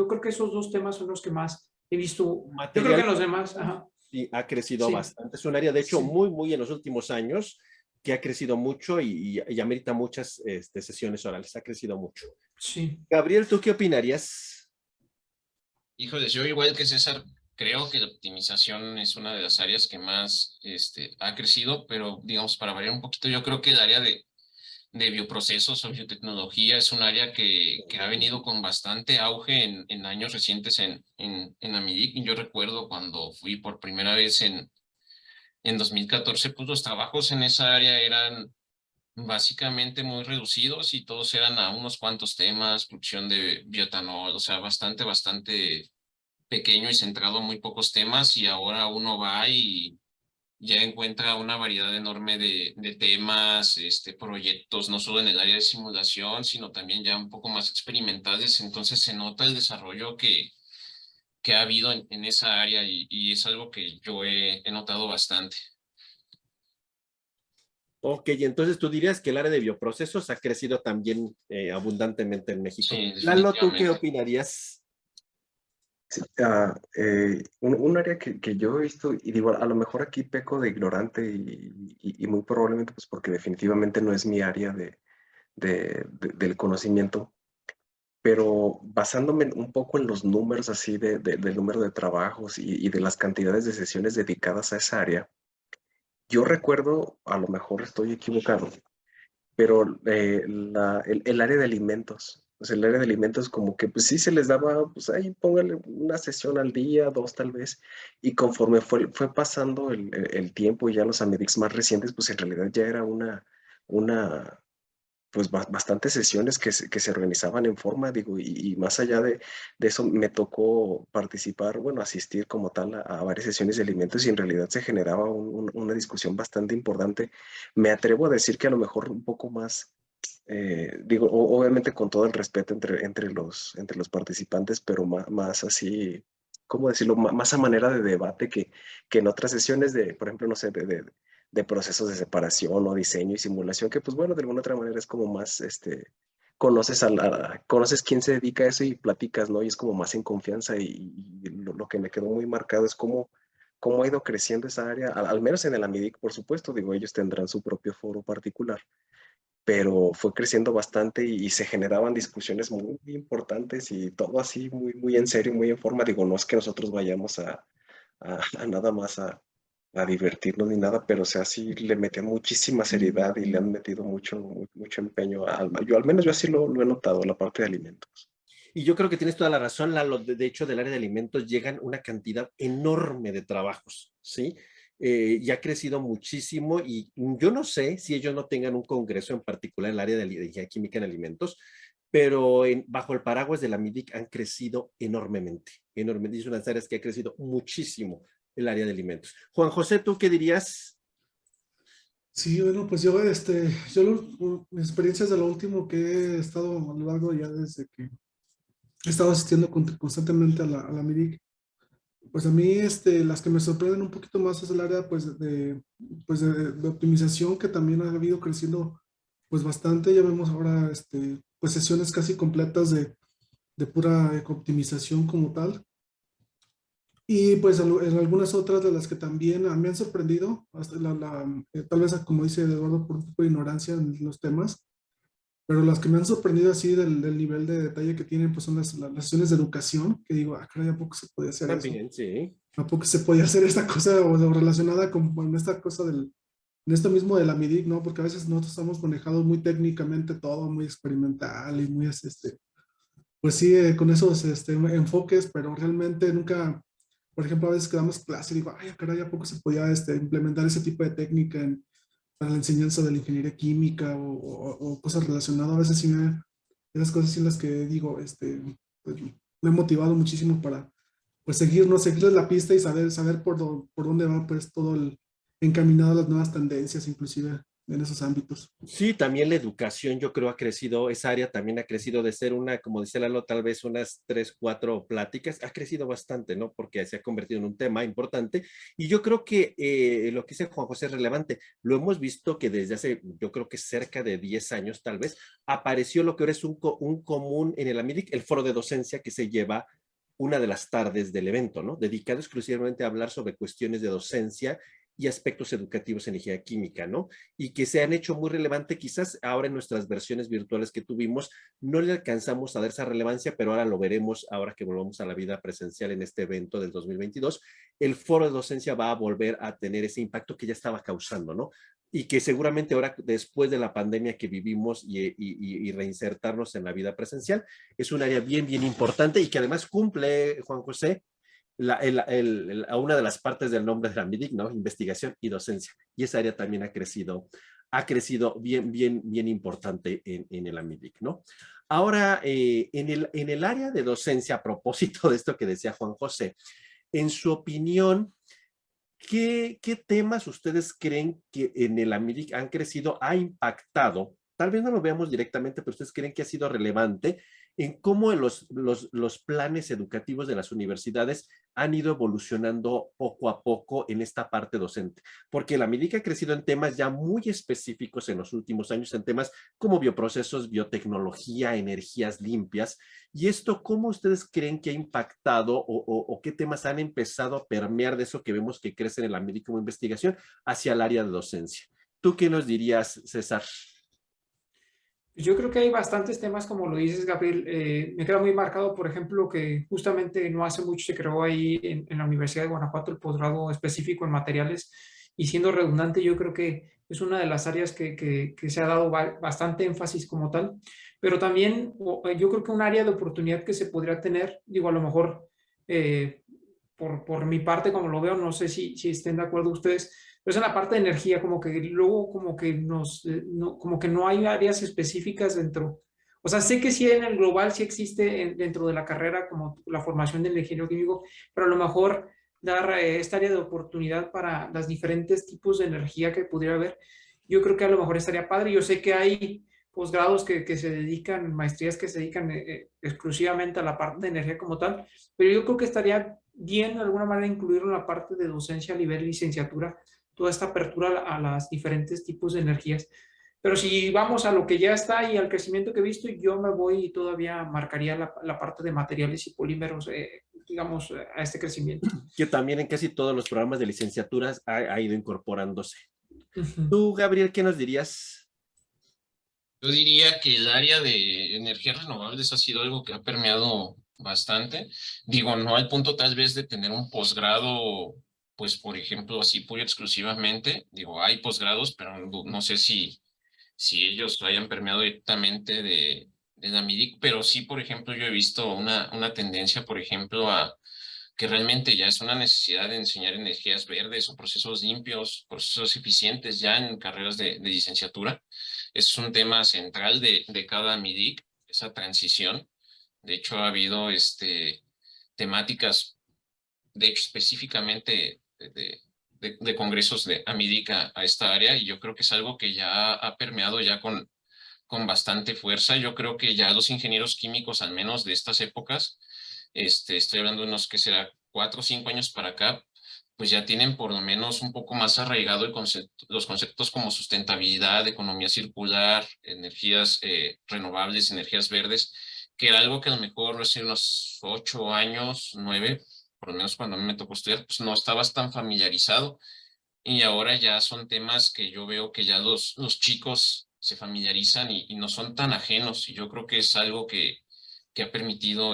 creo que esos dos temas son los que más he visto. Yo creo que en los demás, ajá. Sí, ha crecido Sí, bastante. Es un área, de hecho, sí. muy en los últimos años, que ha crecido mucho y amerita muchas sesiones orales. Ha crecido mucho. Sí. Gabriel, ¿tú qué opinarías? Híjoles, yo igual que César, creo que la optimización es una de las áreas que más ha crecido, pero digamos, para variar un poquito, yo creo que el área de bioprocesos o biotecnología es un área que ha venido con bastante auge en años recientes en Amidic. Yo recuerdo cuando fui por primera vez en 2014, pues los trabajos en esa área eran básicamente muy reducidos y todos eran a unos cuantos temas, producción de bioetanol, o sea, bastante pequeño y centrado en muy pocos temas, y ahora uno va y ya encuentra una variedad enorme de temas, proyectos, no solo en el área de simulación, sino también ya un poco más experimentales. Entonces se nota el desarrollo que ha habido en esa área y es algo que yo he notado bastante. Ok, entonces tú dirías que el área de bioprocesos ha crecido también abundantemente en México. Sí, Lalo, ¿tú qué definitivamente. opinarías? Sí, un área que yo he visto, y digo, a lo mejor aquí peco de ignorante y muy probablemente pues porque definitivamente no es mi área del conocimiento, pero basándome un poco en los números así del número de trabajos y de las cantidades de sesiones dedicadas a esa área, yo recuerdo, a lo mejor estoy equivocado, pero el área de alimentos, o sea, el área de alimentos como que pues sí se les daba, pues ahí póngale una sesión al día, dos tal vez, y conforme fue pasando el tiempo y ya los Amedics más recientes, pues en realidad ya era una pues bastantes sesiones que se organizaban en forma, digo, y más allá de eso me tocó participar, bueno, asistir como tal a varias sesiones de alimentos y en realidad se generaba una discusión bastante importante. Me atrevo a decir que a lo mejor un poco más, digo, obviamente con todo el respeto entre los participantes, pero más así, ¿cómo decirlo? Más a manera de debate que en otras sesiones de, por ejemplo, no sé, de procesos de separación o diseño y simulación, que pues bueno, de alguna otra manera es como más, conoces quién se dedica a eso y platicas, ¿no? Y es como más en confianza y lo que me quedó muy marcado es cómo ha ido creciendo esa área, al menos en el Amidic, por supuesto, digo, ellos tendrán su propio foro particular, pero fue creciendo bastante y se generaban discusiones muy importantes y todo así muy en serio, muy en forma. Digo, no es que nosotros vayamos a nada más a divertirnos ni nada, pero o sea, sí le metían muchísima seriedad y le han metido mucho empeño. Yo al menos yo así lo he notado, la parte de alimentos. Y yo creo que tienes toda la razón, Lalo. De hecho, del área de alimentos llegan una cantidad enorme de trabajos, ¿sí? y ha crecido muchísimo y yo no sé si ellos no tengan un congreso en particular en el área de ingeniería química en alimentos, pero bajo el paraguas de la MIDIC han crecido enormemente, enormemente. Es una de las áreas que ha crecido muchísimo el área de alimentos. Juan José, ¿tú qué dirías? Sí, bueno, pues mis experiencias de lo último que he estado a lo largo ya desde que he estado asistiendo constantemente a la MIDIC, pues a mí las que me sorprenden un poquito más es el área de optimización que también ha habido creciendo pues bastante. Ya vemos ahora pues sesiones casi completas de pura optimización como tal. Y pues en algunas otras de las que también me han sorprendido, hasta tal vez como dice Eduardo, por un poco de ignorancia en los temas, pero las que me han sorprendido así del nivel de detalle que tienen, pues son las sesiones de educación, que digo, caray, ¿a poco se podía hacer eso? También, sí. ¿A poco se podía hacer esta cosa o relacionada con esta cosa en esto mismo de la MIDIC, ¿no? Porque a veces nosotros estamos manejados muy técnicamente todo, muy experimental y muy, pues sí, con esos enfoques, pero realmente nunca, por ejemplo, a veces que damos clase y digo, ay, caray, ¿a poco se podía implementar ese tipo de técnica para la enseñanza de la ingeniería química o cosas relacionadas? A veces sí esas cosas sí las que digo, pues, me he motivado muchísimo para, pues, seguirles la pista y saber por dónde va, pues, encaminado a las nuevas tendencias, inclusive en esos ámbitos. Sí, también la educación yo creo ha crecido, esa área también ha crecido de ser una, como dice Lalo, tal vez unas 3, 4 pláticas, ha crecido bastante, ¿no? Porque se ha convertido en un tema importante y yo creo que lo que dice Juan José es relevante. Lo hemos visto que desde hace, yo creo que cerca de 10 años tal vez, apareció lo que ahora es un común en el AMIDIC, el foro de docencia que se lleva una de las tardes del evento, ¿no? Dedicado exclusivamente a hablar sobre cuestiones de docencia y aspectos educativos en ingeniería química, ¿no? Y que se han hecho muy relevante, quizás ahora en nuestras versiones virtuales que tuvimos, no le alcanzamos a dar esa relevancia, pero ahora lo veremos ahora que volvamos a la vida presencial en este evento del 2022. El foro de docencia va a volver a tener ese impacto que ya estaba causando, ¿no? Y que seguramente ahora, después de la pandemia que vivimos y reinsertarnos en la vida presencial, es un área bien, bien importante y que además cumple, Juan José, a una de las partes del nombre de la MIDIC, ¿no? Investigación y docencia. Y esa área también ha crecido bien, bien, bien importante en el AMIDIC, ¿no? Ahora, en el área de docencia, a propósito de esto que decía Juan José, en su opinión, ¿qué temas ustedes creen que en el AMIDIC han crecido, ha impactado? Tal vez no lo veamos directamente, pero ustedes creen que ha sido relevante en cómo los planes educativos de las universidades han ido evolucionando poco a poco en esta parte docente. Porque la AMIDIC ha crecido en temas ya muy específicos en los últimos años, en temas como bioprocesos, biotecnología, energías limpias. ¿Y esto cómo ustedes creen que ha impactado o qué temas han empezado a permear de eso que vemos que crece en el AMIDIC como investigación hacia el área de docencia? ¿Tú qué nos dirías, César? Yo creo que hay bastantes temas, como lo dices, Gabriel. Me queda muy marcado, por ejemplo, que justamente no hace mucho se creó ahí en la Universidad de Guanajuato el posgrado específico en materiales y siendo redundante, yo creo que es una de las áreas que se ha dado bastante énfasis como tal, pero también yo creo que un área de oportunidad que se podría tener, digo, a lo mejor por mi parte, como lo veo, no sé si estén de acuerdo ustedes, pero es en la parte de energía, como que luego como que no hay áreas específicas dentro. O sea, sé que sí en el global sí existe dentro de la carrera como la formación del ingeniero químico, pero a lo mejor dar esta área de oportunidad para los diferentes tipos de energía que pudiera haber, yo creo que a lo mejor estaría padre. Yo sé que hay posgrados que se dedican, maestrías que se dedican exclusivamente a la parte de energía como tal, pero yo creo que estaría bien de alguna manera incluirlo en la parte de docencia a nivel licenciatura, toda esta apertura a las diferentes tipos de energías. Pero si vamos a lo que ya está y al crecimiento que he visto, yo me voy y todavía marcaría la parte de materiales y polímeros, digamos, a este crecimiento. Que también en casi todos los programas de licenciaturas ha ido incorporándose. Uh -huh. Tú, Gabriel, ¿qué nos dirías? Yo diría que el área de energías renovables ha sido algo que ha permeado bastante. Digo, no al punto tal vez de tener un posgrado, pues por ejemplo, así pura exclusivamente. Digo, hay posgrados, pero no sé si ellos lo hayan permeado directamente de la MIDIC, pero sí, por ejemplo, yo he visto una tendencia, por ejemplo, a realmente ya es una necesidad de enseñar energías verdes o procesos limpios, procesos eficientes ya en carreras de licenciatura. Es un tema central de cada MIDIC, esa transición. De hecho, ha habido temáticas, de hecho, específicamente de congresos de AMIDIC a esta área, y yo creo que es algo que ya ha permeado ya con bastante fuerza. Yo creo que ya los ingenieros químicos, al menos de estas épocas, estoy hablando de unos que será 4 o 5 años para acá, pues ya tienen por lo menos un poco más arraigado los conceptos como sustentabilidad, economía circular, energías renovables, energías verdes, que era algo que a lo mejor hace unos 8 años, 9, por lo menos cuando a mí me tocó estudiar, pues no estabas tan familiarizado. Y ahora ya son temas que yo veo que ya los chicos se familiarizan y no son tan ajenos. Y yo creo que es algo que ha permitido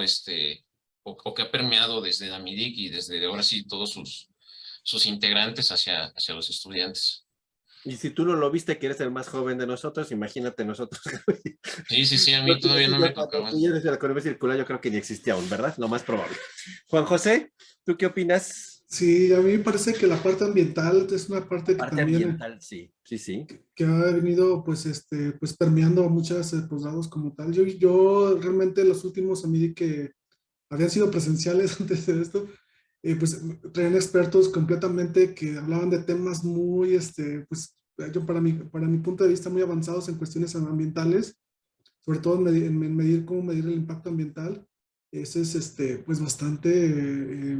o que ha permeado desde la MIDIC y desde ahora sí todos sus integrantes hacia los estudiantes. Y si tú no lo viste, que eres el más joven de nosotros, imagínate nosotros. Sí, sí, sí, a mí todavía no me tocaba. Tú ya eres de la economía circular, yo creo que ni existía aún, ¿verdad? Lo más probable. Juan José, ¿tú qué opinas? Sí, a mí me parece que la parte ambiental es una parte que Parte también ambiental, sí, sí, sí. que ha venido pues, pues permeando muchas posgrados como tal. Yo realmente los últimos a mí que habían sido presenciales antes de esto, pues traían expertos completamente que hablaban de temas muy, pues yo para mi punto de vista muy avanzados en cuestiones ambientales, sobre todo en medir cómo medir el impacto ambiental. Ese es pues bastante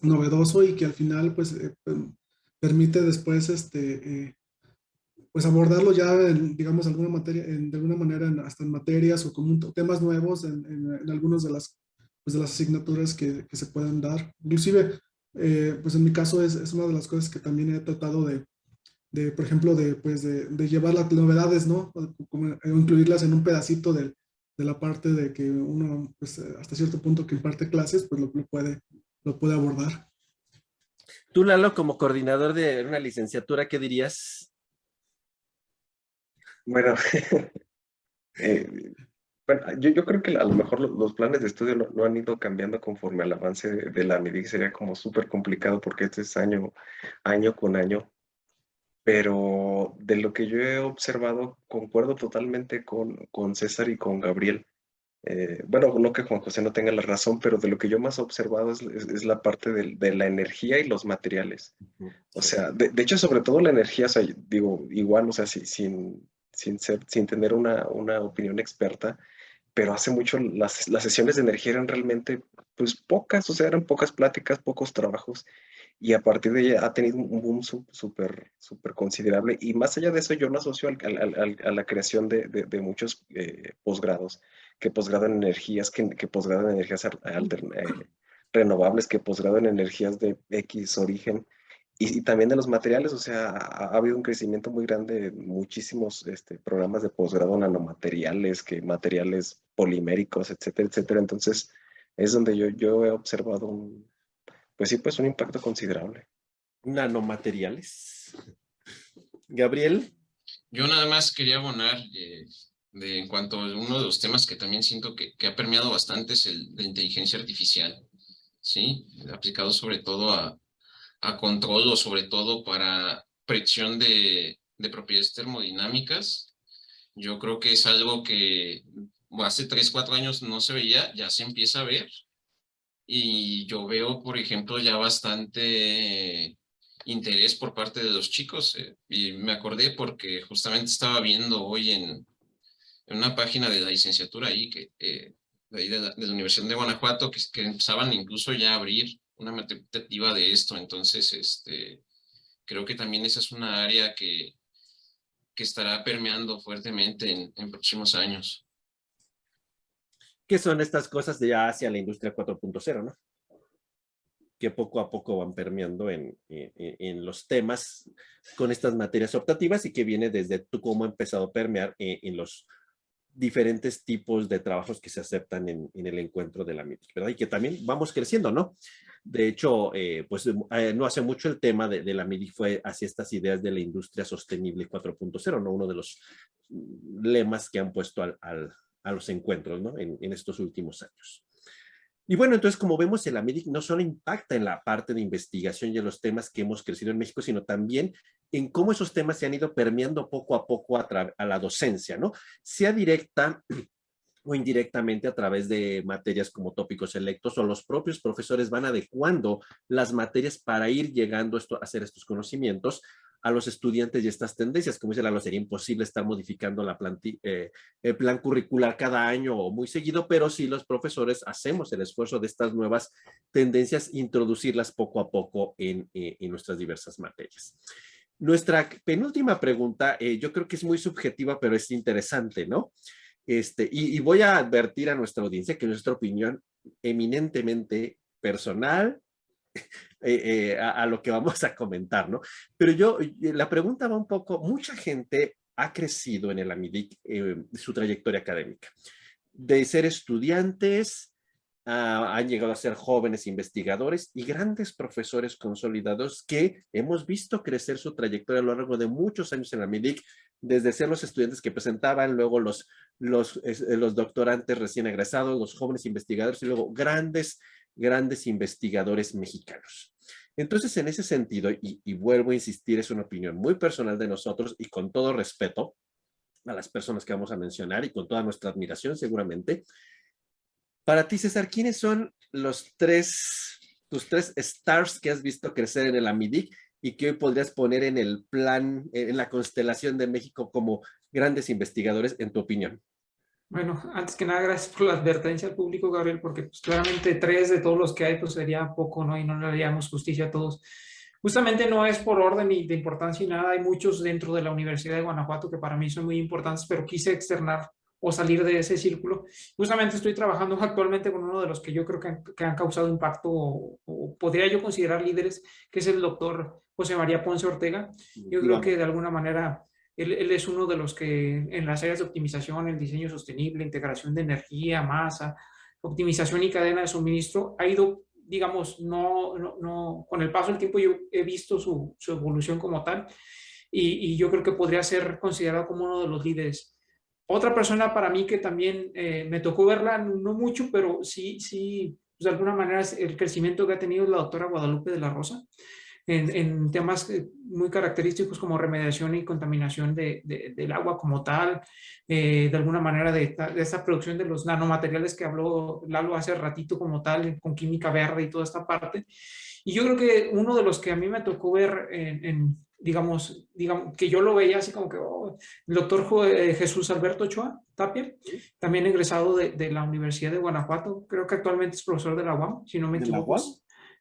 novedoso y que al final pues permite después pues abordarlo ya en, digamos, alguna materia, de alguna manera hasta en materias o como temas nuevos en algunas pues de las asignaturas que se pueden dar. Inclusive, pues en mi caso es una de las cosas que también he tratado por ejemplo, pues de llevar las novedades, ¿no? Como incluirlas en un pedacito de la parte de que uno, pues hasta cierto punto que imparte clases, pues lo puede abordar. Tú, Lalo, como coordinador de una licenciatura, ¿qué dirías? Bueno, bueno, yo creo que a lo mejor los planes de estudio no han ido cambiando conforme al avance de la MIDIC. Sería como súper complicado porque este es año con año. Pero de lo que yo he observado, concuerdo totalmente con César y con Gabriel. Bueno, no que Juan José no tenga la razón, pero de lo que yo más he observado es la parte de la energía y los materiales. O Sí. sea, de hecho, sobre todo la energía, o sea, digo, igual, o sea, sin tener una opinión experta, pero hace mucho las sesiones de energía eran realmente, pues pocas, o sea, eran pocas pláticas, pocos trabajos, y a partir de ella ha tenido un boom súper considerable, y más allá de eso yo lo asocio a la creación de muchos posgrados, que posgrado en energías, que posgrado en energías renovables, que posgrado en energías de X origen, y también de los materiales, o sea, ha habido un crecimiento muy grande en muchísimos programas de posgrado, nanomateriales, que materiales poliméricos, etcétera, etcétera. Entonces, es donde yo he observado pues sí, pues un impacto considerable. Nanomateriales. Gabriel. Yo nada más quería abonar en cuanto a uno de los temas que también siento que ha permeado bastante es el de inteligencia artificial, ¿sí? Aplicado sobre todo a control o sobre todo para predicción de propiedades termodinámicas. Yo creo que es algo que hace 3, 4 años no se veía, ya se empieza a ver. Y yo veo, por ejemplo, ya bastante interés por parte de los chicos. Y me acordé porque justamente estaba viendo hoy en una página de la licenciatura ahí, de ahí de la Universidad de Guanajuato, que empezaban incluso ya a abrir una matrícula de esto. Entonces, creo que también esa es una área que estará permeando fuertemente en próximos años. ¿Qué son estas cosas de ya hacia la industria 4.0, ¿no? Que poco a poco van permeando en los temas con estas materias optativas y que viene desde cómo ha empezado a permear en los diferentes tipos de trabajos que se aceptan en el encuentro de la MIDIC, ¿verdad? Y que también vamos creciendo, ¿no? De hecho, pues no hace mucho el tema de la MIDIC fue hacia estas ideas de la industria sostenible 4.0, ¿no? Uno de los lemas que han puesto a los encuentros, ¿no? En estos últimos años. Y bueno, entonces como vemos, el AMEDIC no solo impacta en la parte de investigación y en los temas que hemos crecido en México, sino también en cómo esos temas se han ido permeando poco a poco a la docencia, ¿no? Sea directa o indirectamente a través de materias como tópicos selectos, o los propios profesores van adecuando las materias para ir llegando a hacer estos conocimientos a los estudiantes y estas tendencias. Como dice Lalo, sería imposible estar modificando el plan curricular cada año o muy seguido, pero sí los profesores hacemos el esfuerzo de estas nuevas tendencias, introducirlas poco a poco en nuestras diversas materias. Nuestra penúltima pregunta, yo creo que es muy subjetiva, pero es interesante, ¿no? Y voy a advertir a nuestra audiencia que nuestra opinión eminentemente personal a lo que vamos a comentar, ¿no? Pero la pregunta va un poco, mucha gente ha crecido en el AMEDIC, su trayectoria académica, de ser estudiantes, han llegado a ser jóvenes investigadores y grandes profesores consolidados que hemos visto crecer su trayectoria a lo largo de muchos años en la AMEDIC, desde ser los estudiantes que presentaban, luego los doctorantes recién egresados, los jóvenes investigadores y luego grandes investigadores mexicanos. Entonces, en ese sentido, y vuelvo a insistir, es una opinión muy personal de nosotros y con todo respeto a las personas que vamos a mencionar y con toda nuestra admiración seguramente. Para ti, César, ¿quiénes son tus tres stars que has visto crecer en el AMEDIC y que hoy podrías poner en el plan, en la constelación de México como grandes investigadores, en tu opinión? Bueno, antes que nada, gracias por la advertencia al público, Gabriel, porque pues, claramente 3 de todos los que hay, pues sería poco, ¿no? Y no le haríamos justicia a todos. Justamente no es por orden ni de importancia y nada, hay muchos dentro de la Universidad de Guanajuato que para mí son muy importantes, pero quise externar o salir de ese círculo. Justamente estoy trabajando actualmente con uno de los que yo creo que han causado impacto o podría yo considerar líderes, que es el doctor José María Ponce Ortega. Yo creo que de alguna manera él es uno de los que en las áreas de optimización, el diseño sostenible, integración de energía, masa, optimización y cadena de suministro, ha ido, digamos, con el paso del tiempo yo he visto su evolución como tal y yo creo que podría ser considerado como uno de los líderes. Otra persona para mí que también me tocó verla, no mucho, pero sí, pues de alguna manera el crecimiento que ha tenido es la doctora Guadalupe de la Rosa en temas muy característicos como remediación y contaminación del agua como tal, de alguna manera de esta producción de los nanomateriales que habló Lalo hace ratito como tal, con química verde y toda esta parte. Y yo creo que uno de los que a mí me tocó ver digamos, que yo lo veía así como que el doctor Jesús Alberto Ochoa Tapia, también egresado de la Universidad de Guanajuato, creo que actualmente es profesor de la UAM, si no me equivoco,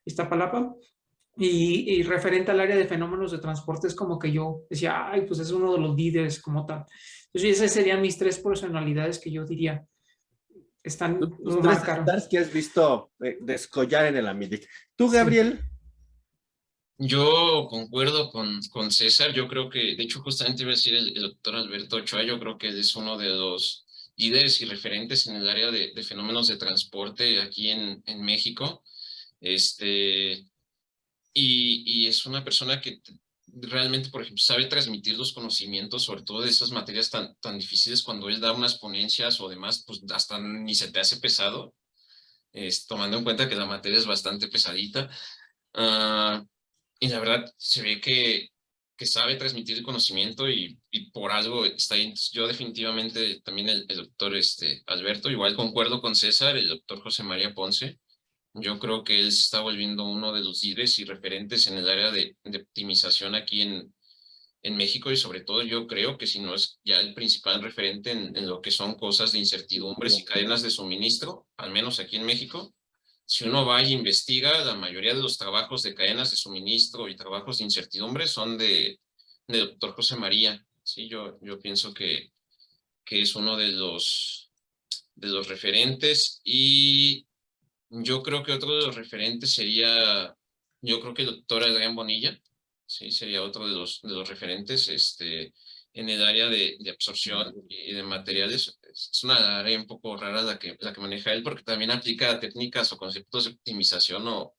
Iztapalapa. Y referente al área de fenómenos de transporte es como que yo decía, ay, pues es uno de los líderes como tal. Entonces esas serían mis 3 personalidades que yo diría están Los 3 stars que has visto descollar en el AMEDIC. ¿Tú, Gabriel? Yo concuerdo con César. Yo creo que, de hecho, justamente iba a decir el doctor Alberto Ochoa, yo creo que él es uno de los líderes y referentes en el área de fenómenos de transporte aquí en México. Y es una persona que realmente, por ejemplo, sabe transmitir los conocimientos, sobre todo de esas materias tan difíciles, cuando él da unas ponencias o demás, pues hasta ni se te hace pesado, tomando en cuenta que la materia es bastante pesadita. Y la verdad, se ve que sabe transmitir el conocimiento y por algo está ahí. Entonces, yo definitivamente también el doctor Alberto, igual concuerdo con César, el doctor José María Ponce. Yo creo que él se está volviendo uno de los líderes y referentes en el área de optimización aquí en México y sobre todo yo creo que si no es ya el principal referente en lo que son cosas de incertidumbres y cadenas de suministro, al menos aquí en México. Si uno va y investiga, la mayoría de los trabajos de cadenas de suministro y trabajos de incertidumbre son de doctor José María. Sí, yo pienso que es uno de los referentes y yo creo que otro de los referentes sería, yo creo que el doctor Adrián Bonilla, sí, sería otro de los referentes en el área de absorción y de materiales. Es una área un poco rara la que maneja él, porque también aplica técnicas o conceptos de optimización o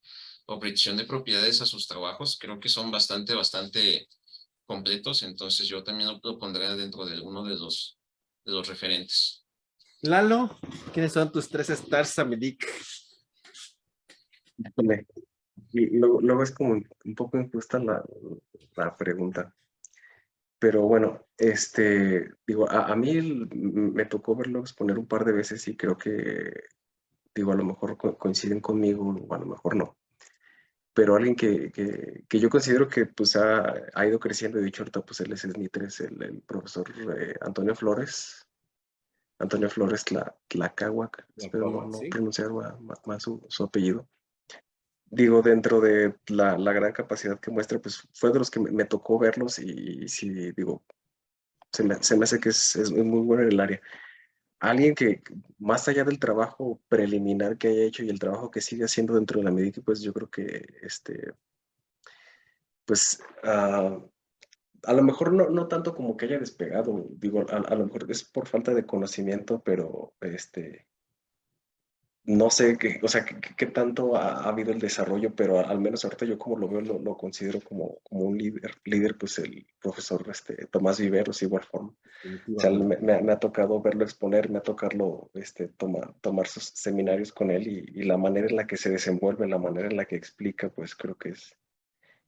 predicción de propiedades a sus trabajos. Creo que son bastante completos, entonces yo también lo pondré dentro de uno de los referentes. Lalo, ¿quiénes son tus 3 stars AMEDIC? Híjole, y luego es como un poco injusta la pregunta. Pero bueno, digo, a mí me tocó verlo exponer un par de veces y creo que, digo, a lo mejor coinciden conmigo o a lo mejor no. Pero alguien que yo considero que pues ha ido creciendo, de hecho ahorita pues él es el NITRES, el profesor Antonio Flores. Antonio Flores Tlacahuac, espero no ¿Sí? pronunciar mal su apellido. Digo, dentro de la gran capacidad que muestra, pues fue de los que me tocó verlos y sí, digo, se me hace que es muy bueno en el área. Alguien que, más allá del trabajo preliminar que haya hecho y el trabajo que sigue haciendo dentro de la médica, pues yo creo que, pues, a lo mejor no tanto como que haya despegado, digo, a lo mejor es por falta de conocimiento, pero, no sé qué, o sea, qué tanto ha habido el desarrollo, pero al menos ahorita yo como lo veo, lo considero como un líder, pues el profesor Tomás Viveros, igual forma. O sea, Definitivamente. me ha tocado verlo exponer, me ha tocado tomar sus seminarios con él y la manera en la que se desenvuelve, la manera en la que explica, pues creo que Sí.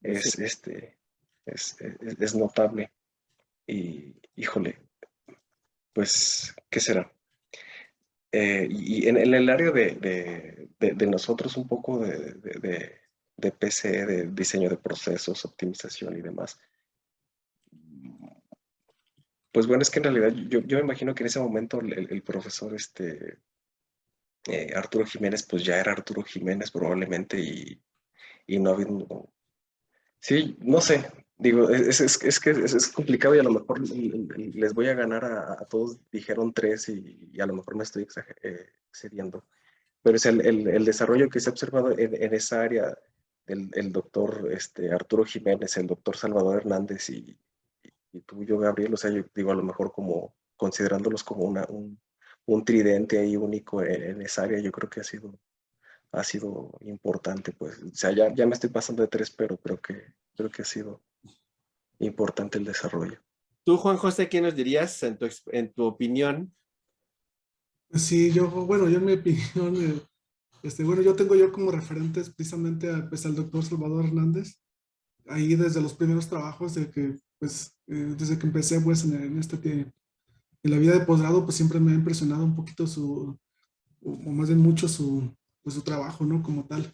es, este, es notable. Y híjole, pues, ¿qué será? Y en el área de nosotros un poco de PCE, de diseño de procesos, optimización y demás. Pues bueno, es que en realidad yo me imagino que en ese momento el profesor Arturo Jiménez, pues ya era Arturo Jiménez probablemente y no había... Sí, no sé, digo, es que es complicado y a lo mejor les voy a ganar a todos, dijeron tres y a lo mejor me estoy excediendo. Pero es el desarrollo que se ha observado en esa área el doctor Arturo Jiménez, el doctor Salvador Hernández y tú y yo, Gabriel, o sea, yo digo a lo mejor como considerándolos como un tridente ahí único en esa área, yo creo que ha sido importante, pues, o sea, ya me estoy pasando de tres, pero creo que ha sido importante el desarrollo. Tú, Juan José, ¿qué nos dirías en tu opinión? Sí, bueno, yo en mi opinión, bueno, yo tengo yo como referentes precisamente pues, al doctor Salvador Hernández, ahí desde los primeros trabajos de que, pues, desde que empecé, pues, en la vida de posgrado, pues siempre me ha impresionado un poquito o más bien mucho pues, su trabajo, ¿no? Como tal.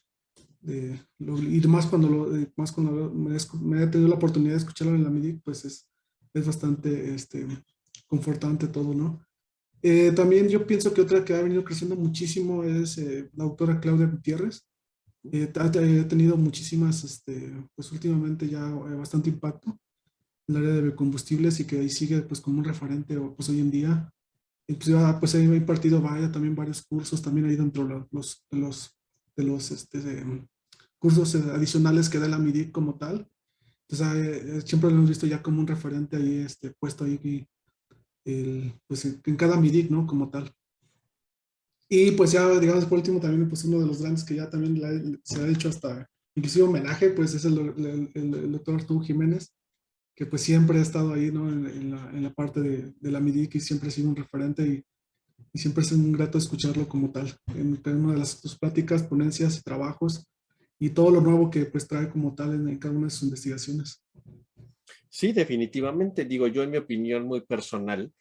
Y más más cuando me he tenido la oportunidad de escucharlo en la MIDIC, pues es bastante confortante todo, ¿no? También yo pienso que otra que ha venido creciendo muchísimo es la doctora Claudia Gutiérrez. Ha tenido muchísimas, pues últimamente ya bastante impacto en el área de biocombustibles y que ahí sigue pues como un referente pues hoy en día. Inclusive pues ha impartido también varios cursos también ahí dentro de los cursos adicionales que da la MIDIC como tal. Entonces siempre lo hemos visto ya como un referente ahí puesto ahí pues en cada MIDIC, ¿no? Como tal. Y pues ya, digamos, por último, también pues uno de los grandes que ya también se ha hecho hasta inclusive homenaje, pues es el doctor Arturo Jiménez, que pues siempre ha estado ahí, ¿no? En la parte de la MIDIC y siempre ha sido un referente y siempre es un grato escucharlo como tal, en cada una de sus pláticas, ponencias y trabajos y todo lo nuevo que pues trae como tal en cada una de sus investigaciones. Sí, definitivamente, digo yo en mi opinión muy personal,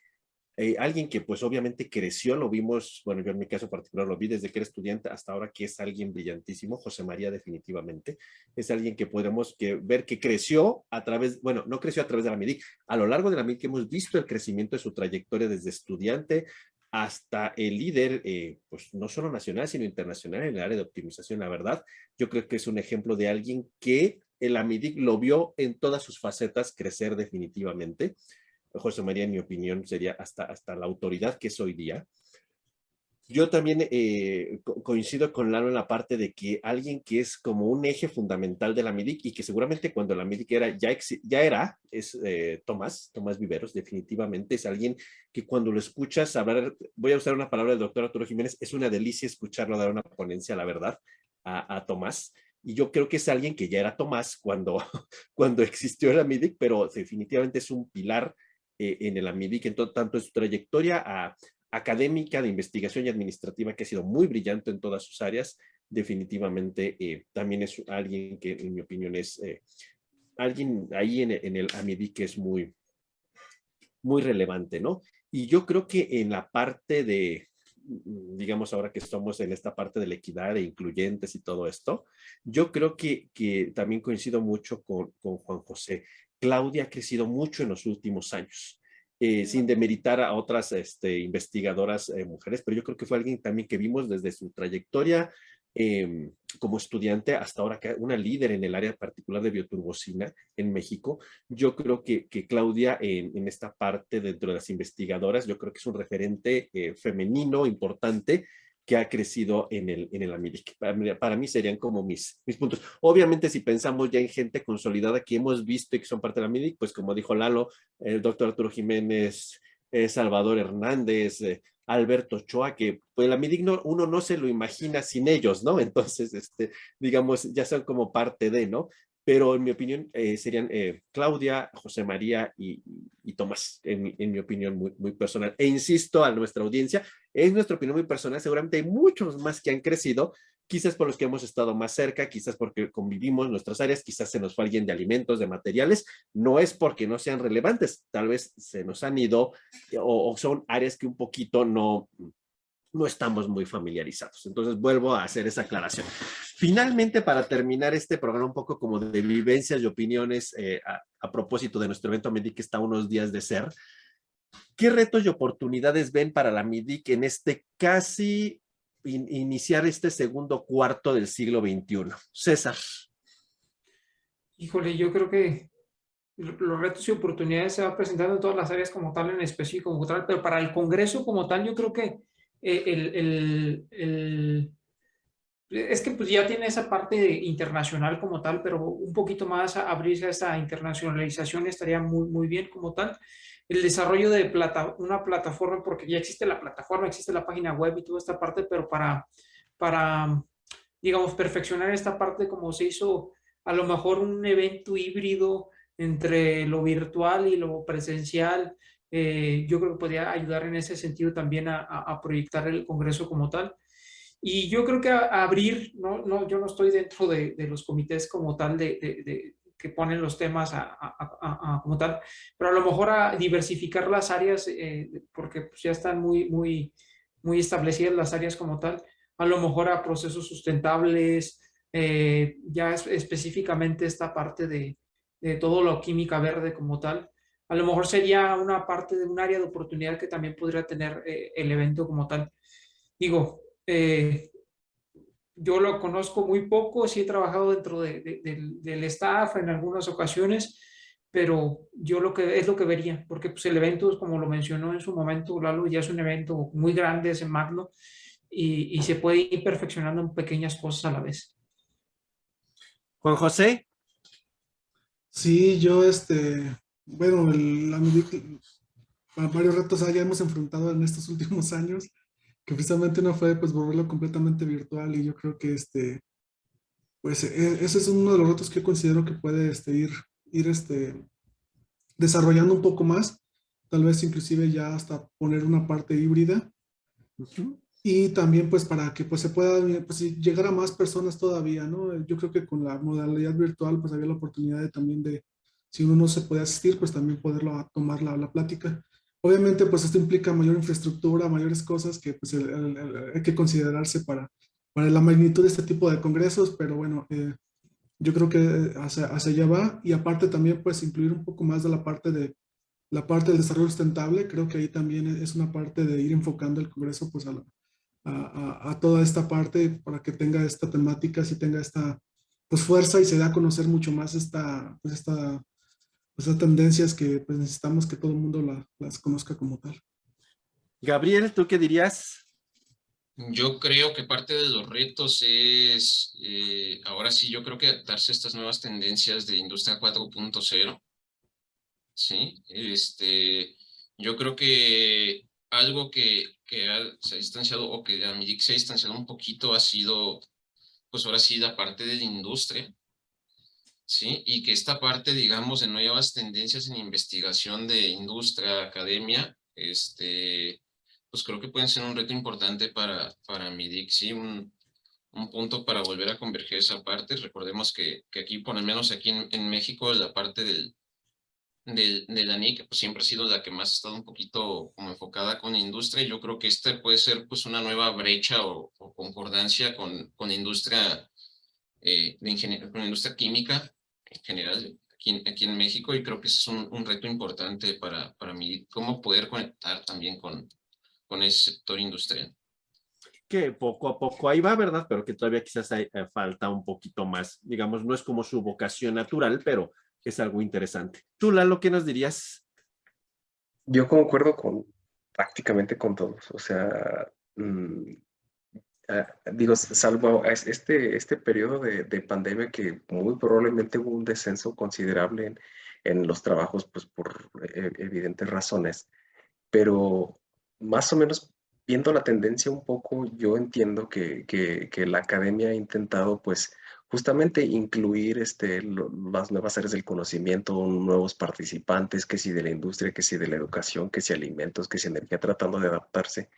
alguien que pues obviamente creció, lo vimos, bueno, yo en mi caso particular lo vi desde que era estudiante hasta ahora que es alguien brillantísimo, José María definitivamente, es alguien que podremos ver que creció a través, bueno, no creció a través de la MIDIC, a lo largo de la MIDIC hemos visto el crecimiento de su trayectoria desde estudiante hasta el líder, pues no solo nacional, sino internacional en el área de optimización, la verdad, yo creo que es un ejemplo de alguien que el AMIDIC lo vio en todas sus facetas crecer definitivamente. José María, en mi opinión, sería hasta la autoridad que es hoy día. Yo también coincido con Lalo en la parte de que alguien que es como un eje fundamental de la MIDIC y que seguramente cuando la MIDIC es Tomás Viveros, definitivamente es alguien que cuando lo escuchas hablar, voy a usar una palabra del doctor Arturo Jiménez, es una delicia escucharlo dar una ponencia, la verdad, a Tomás. Y yo creo que es alguien que ya era Tomás cuando existió la MIDIC, pero definitivamente es un pilar en el AMIDIC, tanto en su trayectoria académica, de investigación y administrativa, que ha sido muy brillante en todas sus áreas, definitivamente también es alguien que en mi opinión es alguien ahí en el AMIDIC que es muy, muy relevante, ¿no? Y yo creo que en la parte de, digamos ahora que estamos en esta parte de la equidad e incluyentes y todo esto, yo creo que también coincido mucho con Juan José. Claudia ha crecido mucho en los últimos años. Sin demeritar a otras investigadoras mujeres, pero yo creo que fue alguien también que vimos desde su trayectoria como estudiante hasta ahora, que una líder en el área particular de bioturbocina en México. Yo creo que Claudia en esta parte dentro de las investigadoras, yo creo que es un referente femenino importante que ha crecido en el AMIDIC. Para mí serían como mis puntos. Obviamente, si pensamos ya en gente consolidada que hemos visto y que son parte del AMIDIC, pues como dijo Lalo, el doctor Arturo Jiménez, Salvador Hernández, Alberto Ochoa, que pues la MIDIC uno no se lo imagina sin ellos, ¿no? Entonces, digamos, ya son como parte de, ¿no? Pero en mi opinión serían Claudia, José María y Tomás, en mi opinión muy, muy personal. E insisto a nuestra audiencia, es nuestra opinión muy personal, seguramente hay muchos más que han crecido, quizás por los que hemos estado más cerca, quizás porque convivimos nuestras áreas, quizás se nos fue alguien de alimentos, de materiales, no es porque no sean relevantes, tal vez se nos han ido o son áreas que un poquito no estamos muy familiarizados. Entonces vuelvo a hacer esa aclaración. Finalmente, para terminar este programa un poco como de vivencias y opiniones a propósito de nuestro evento MIDIC que está a unos días de ser, ¿qué retos y oportunidades ven para la MIDIC en este casi iniciar este segundo cuarto del siglo XXI? César. Híjole, yo creo que los retos y oportunidades se van presentando en todas las áreas como tal, en específico como tal, pero para el Congreso como tal, yo creo que es que pues ya tiene esa parte internacional como tal, pero un poquito más a abrirse a esta internacionalización estaría muy, muy bien como tal. El desarrollo de una plataforma, porque ya existe la plataforma, existe la página web y toda esta parte, pero para digamos, perfeccionar esta parte como se hizo a lo mejor un evento híbrido entre lo virtual y lo presencial, yo creo que podría ayudar en ese sentido también a proyectar el Congreso como tal. Y yo creo que abrir, yo no estoy dentro de los comités como tal que ponen los temas como tal, pero a lo mejor a diversificar las áreas, porque pues ya están muy, muy, muy establecidas las áreas como tal, a lo mejor a procesos sustentables, ya específicamente esta parte de todo lo química verde como tal. A lo mejor sería una parte de un área de oportunidad que también podría tener el evento como tal. Digo, yo lo conozco muy poco, sí he trabajado dentro del staff en algunas ocasiones, pero yo es lo que vería, porque pues el evento, como lo mencionó en su momento Lalo, ya es un evento muy grande, es magno, y se puede ir perfeccionando en pequeñas cosas a la vez. Juan José. Sí, yo, bueno, la MIDIC, varios retos ya hemos enfrentado en estos últimos años, que precisamente uno fue pues volverlo completamente virtual y yo creo que pues ese es uno de los retos que yo considero que puede ir desarrollando un poco más, tal vez inclusive ya hasta poner una parte híbrida. Y también pues para que pues se pueda pues, llegar a más personas todavía, ¿no? Yo creo que con la modalidad virtual pues había la oportunidad de también de, si uno no se puede asistir, pues también poderlo tomar la plática. Obviamente pues esto implica mayor infraestructura, mayores cosas que pues hay que considerarse para la magnitud de este tipo de congresos, pero bueno, yo creo que hacia allá va y aparte también pues incluir un poco más de la parte del desarrollo sustentable, creo que ahí también es una parte de ir enfocando el congreso pues a toda esta parte para que tenga esta temática, si tenga esta pues fuerza y se da a conocer mucho más estas tendencias que pues necesitamos que todo el mundo las conozca como tal. Gabriel, ¿tú qué dirías? Yo creo que parte de los retos es, ahora sí, yo creo que adaptarse a estas nuevas tendencias de industria 4.0. Sí, yo creo que algo se ha distanciado o que AMIDIC se ha distanciado un poquito ha sido, pues ahora sí, la parte de la industria, ¿sí? Y que esta parte, digamos, de nuevas tendencias en investigación de industria, academia, pues creo que pueden ser un reto importante para AMIDIC, ¿sí? un punto para volver a converger esa parte. Recordemos que aquí, por lo menos aquí en México, la parte de la NIC pues siempre ha sido la que más ha estado un poquito como enfocada con la industria. Y yo creo que este puede ser pues una nueva brecha o concordancia con la industria con la industria química en general aquí en México, y creo que ese es un reto importante para mí, cómo poder conectar también con ese sector industrial. Que poco a poco ahí va, ¿verdad? Pero que todavía quizás hay, falta un poquito más. Digamos, no es como su vocación natural, pero es algo interesante. Tú, Lalo, ¿qué nos dirías? Yo concuerdo con prácticamente con todos. O sea, digo, salvo este periodo de pandemia que muy probablemente hubo un descenso considerable en los trabajos, pues por evidentes razones, pero más o menos viendo la tendencia un poco, yo entiendo que la academia ha intentado, pues, justamente incluir las nuevas áreas del conocimiento, nuevos participantes, que si de la industria, que si de la educación, que si alimentos, que si energía, tratando de adaptarse.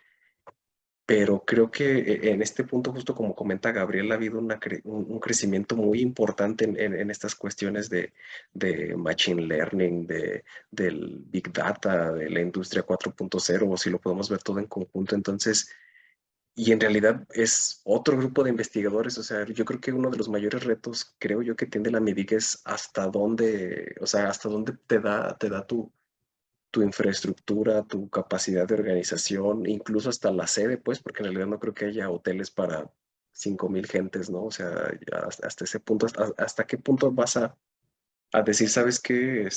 Pero creo que en este punto, justo como comenta Gabriel, ha habido un crecimiento muy importante en estas cuestiones de Machine Learning, del Big Data, de la industria 4.0, o si lo podemos ver todo en conjunto. Entonces, y en realidad es otro grupo de investigadores. O sea, yo creo que uno de los mayores retos, creo yo, que tiene la MIDIC es hasta dónde, o sea, hasta dónde te da tu infraestructura, tu capacidad de organización, incluso hasta la sede, pues, porque en realidad no creo que haya hoteles para 5,000 gentes, ¿no? O sea, ya hasta ese punto, hasta qué punto vas a decir, ¿sabes qué?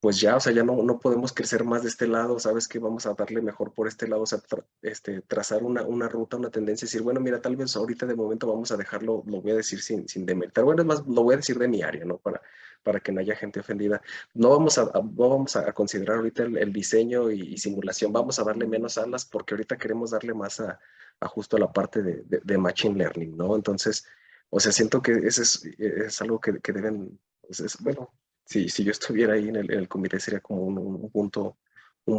Pues ya, o sea, ya no podemos crecer más de este lado, ¿sabes qué? Vamos a darle mejor por este lado, o sea, trazar una ruta, una tendencia, y decir, bueno, mira, tal vez ahorita de momento vamos a dejarlo, lo voy a decir sin demeritar, bueno, es más, lo voy a decir de mi área, ¿no? Para que no haya gente ofendida. No vamos a considerar ahorita el diseño y simulación, vamos a darle menos alas porque ahorita queremos darle más a justo a la parte de Machine Learning, ¿no? Entonces, o sea, siento que ese es algo que deben, pues bueno, si yo estuviera ahí en el comité sería como un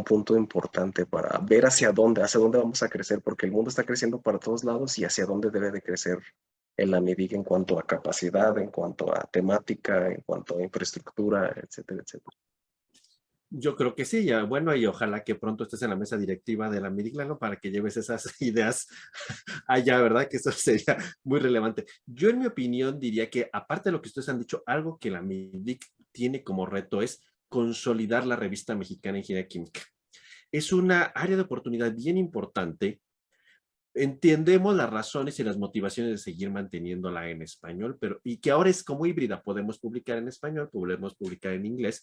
punto importante para ver hacia dónde vamos a crecer, porque el mundo está creciendo para todos lados y hacia dónde debe de crecer en la medida en cuanto a capacidad, en cuanto a temática, en cuanto a infraestructura, etcétera, etcétera. Yo creo que sí, ya, bueno, y ojalá que pronto estés en la mesa directiva de la Midiclano para que lleves esas ideas allá, ¿verdad? Que eso sería muy relevante. Yo, en mi opinión, diría que, aparte de lo que ustedes han dicho, algo que la MIDIC tiene como reto es consolidar la revista mexicana de Ingeniería Química. Es una área de oportunidad bien importante. Entendemos las razones y las motivaciones de seguir manteniéndola en español, pero y que ahora es como híbrida, podemos publicar en español, podemos publicar en inglés,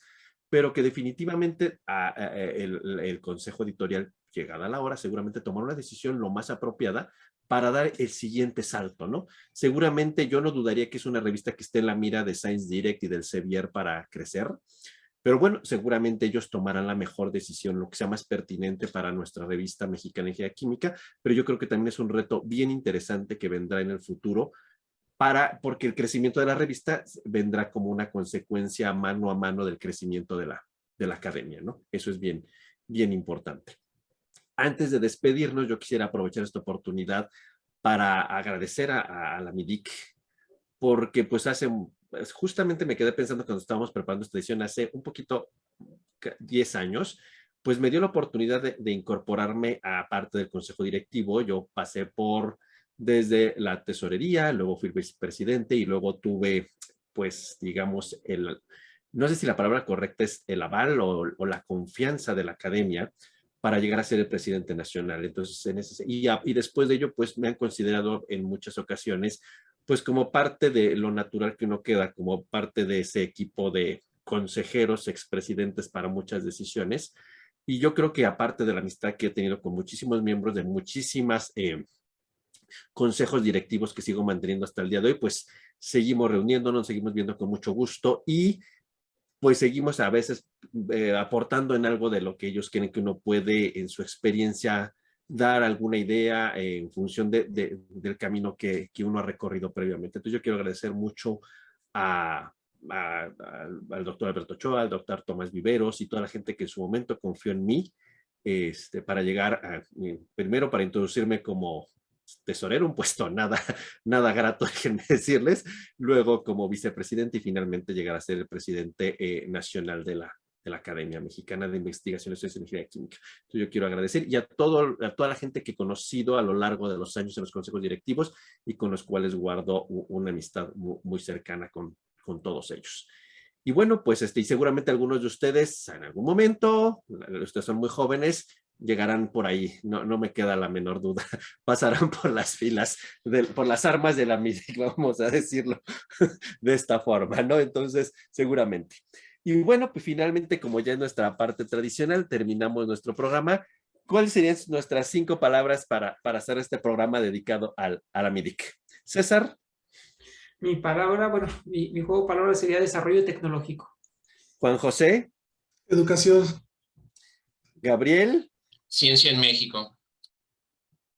pero que definitivamente el consejo editorial, llegada la hora, seguramente tomará una decisión lo más apropiada para dar el siguiente salto, ¿no? Seguramente yo no dudaría que es una revista que esté en la mira de Science Direct y del Sevier para crecer, pero bueno, seguramente ellos tomarán la mejor decisión, lo que sea más pertinente para nuestra revista mexicana de Ingeniería Química, pero yo creo que también es un reto bien interesante que vendrá en el futuro, porque el crecimiento de la revista vendrá como una consecuencia mano a mano del crecimiento de la academia, ¿no? Eso es bien, bien importante. Antes de despedirnos, yo quisiera aprovechar esta oportunidad para agradecer a la MIDIC, porque pues justamente me quedé pensando cuando estábamos preparando esta edición hace un poquito, 10 años, pues me dio la oportunidad de incorporarme a parte del consejo directivo. Yo pasé desde la tesorería, luego fui vicepresidente y luego tuve, pues, digamos, no sé si la palabra correcta es el aval o la confianza de la academia para llegar a ser el presidente nacional. Entonces, y después de ello, pues me han considerado en muchas ocasiones, pues como parte de lo natural que uno queda, como parte de ese equipo de consejeros, expresidentes para muchas decisiones. Y yo creo que aparte de la amistad que he tenido con muchísimos miembros de muchísimas consejos directivos que sigo manteniendo hasta el día de hoy, pues seguimos reuniéndonos, seguimos viendo con mucho gusto y pues seguimos a veces aportando en algo de lo que ellos quieren que uno puede en su experiencia dar alguna idea en función del camino que uno ha recorrido previamente. Entonces yo quiero agradecer mucho al doctor Alberto Ochoa, al doctor Tomás Viveros y toda la gente que en su momento confió en mí para llegar primero para introducirme como tesorero, un puesto nada grato, déjenme decirles, luego como vicepresidente y finalmente llegar a ser el presidente nacional de la Academia Mexicana de Investigaciones en Ingeniería Química. Entonces yo quiero agradecer y a toda la gente que he conocido a lo largo de los años en los consejos directivos y con los cuales guardo una amistad muy cercana con todos ellos. Y bueno, pues y seguramente algunos de ustedes en algún momento, ustedes son muy jóvenes, llegarán por ahí, no me queda la menor duda, pasarán por las filas, por las armas de la MIDIC, vamos a decirlo de esta forma, ¿no? Entonces, seguramente. Y bueno, pues finalmente, como ya es nuestra parte tradicional, terminamos nuestro programa. ¿Cuáles serían nuestras 5 palabras para hacer este programa dedicado a la MIDIC? César. Mi palabra, bueno, mi juego de palabras sería desarrollo tecnológico. Juan José. Educación. Gabriel. Ciencia en México.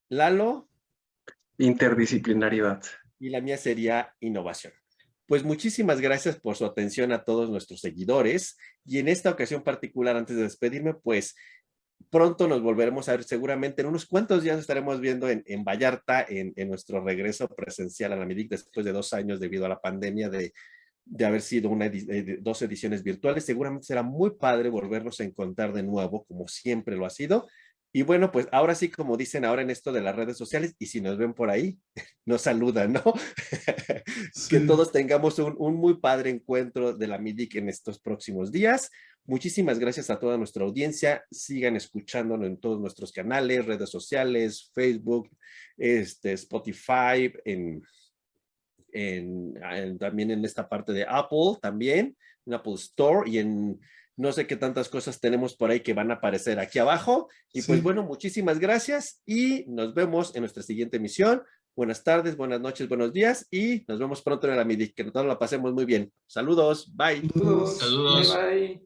Lalo. Interdisciplinariedad. Y la mía sería innovación. Pues muchísimas gracias por su atención a todos nuestros seguidores y en esta ocasión particular, antes de despedirme, pues pronto nos volveremos a ver, seguramente en unos cuantos días estaremos viendo en Vallarta en nuestro regreso presencial a la MIDIC después de 2 años debido a la pandemia de haber sido 2 ediciones virtuales. Seguramente será muy padre volvernos a encontrar de nuevo, como siempre lo ha sido. Y bueno, pues ahora sí, como dicen ahora en esto de las redes sociales, y si nos ven por ahí, nos saludan, ¿no? Sí. Que todos tengamos un muy padre encuentro de la MIDIC en estos próximos días. Muchísimas gracias a toda nuestra audiencia. Sigan escuchándonos en todos nuestros canales, redes sociales, Facebook, Spotify, también en esta parte de Apple, también, en Apple Store y en no sé qué tantas cosas tenemos por ahí que van a aparecer aquí abajo. Y pues bueno, muchísimas gracias y nos vemos en nuestra siguiente emisión. Buenas tardes, buenas noches, buenos días y nos vemos pronto en la MIDIC. Que todos la pasemos muy bien. Saludos, bye. Saludos. Bye, bye.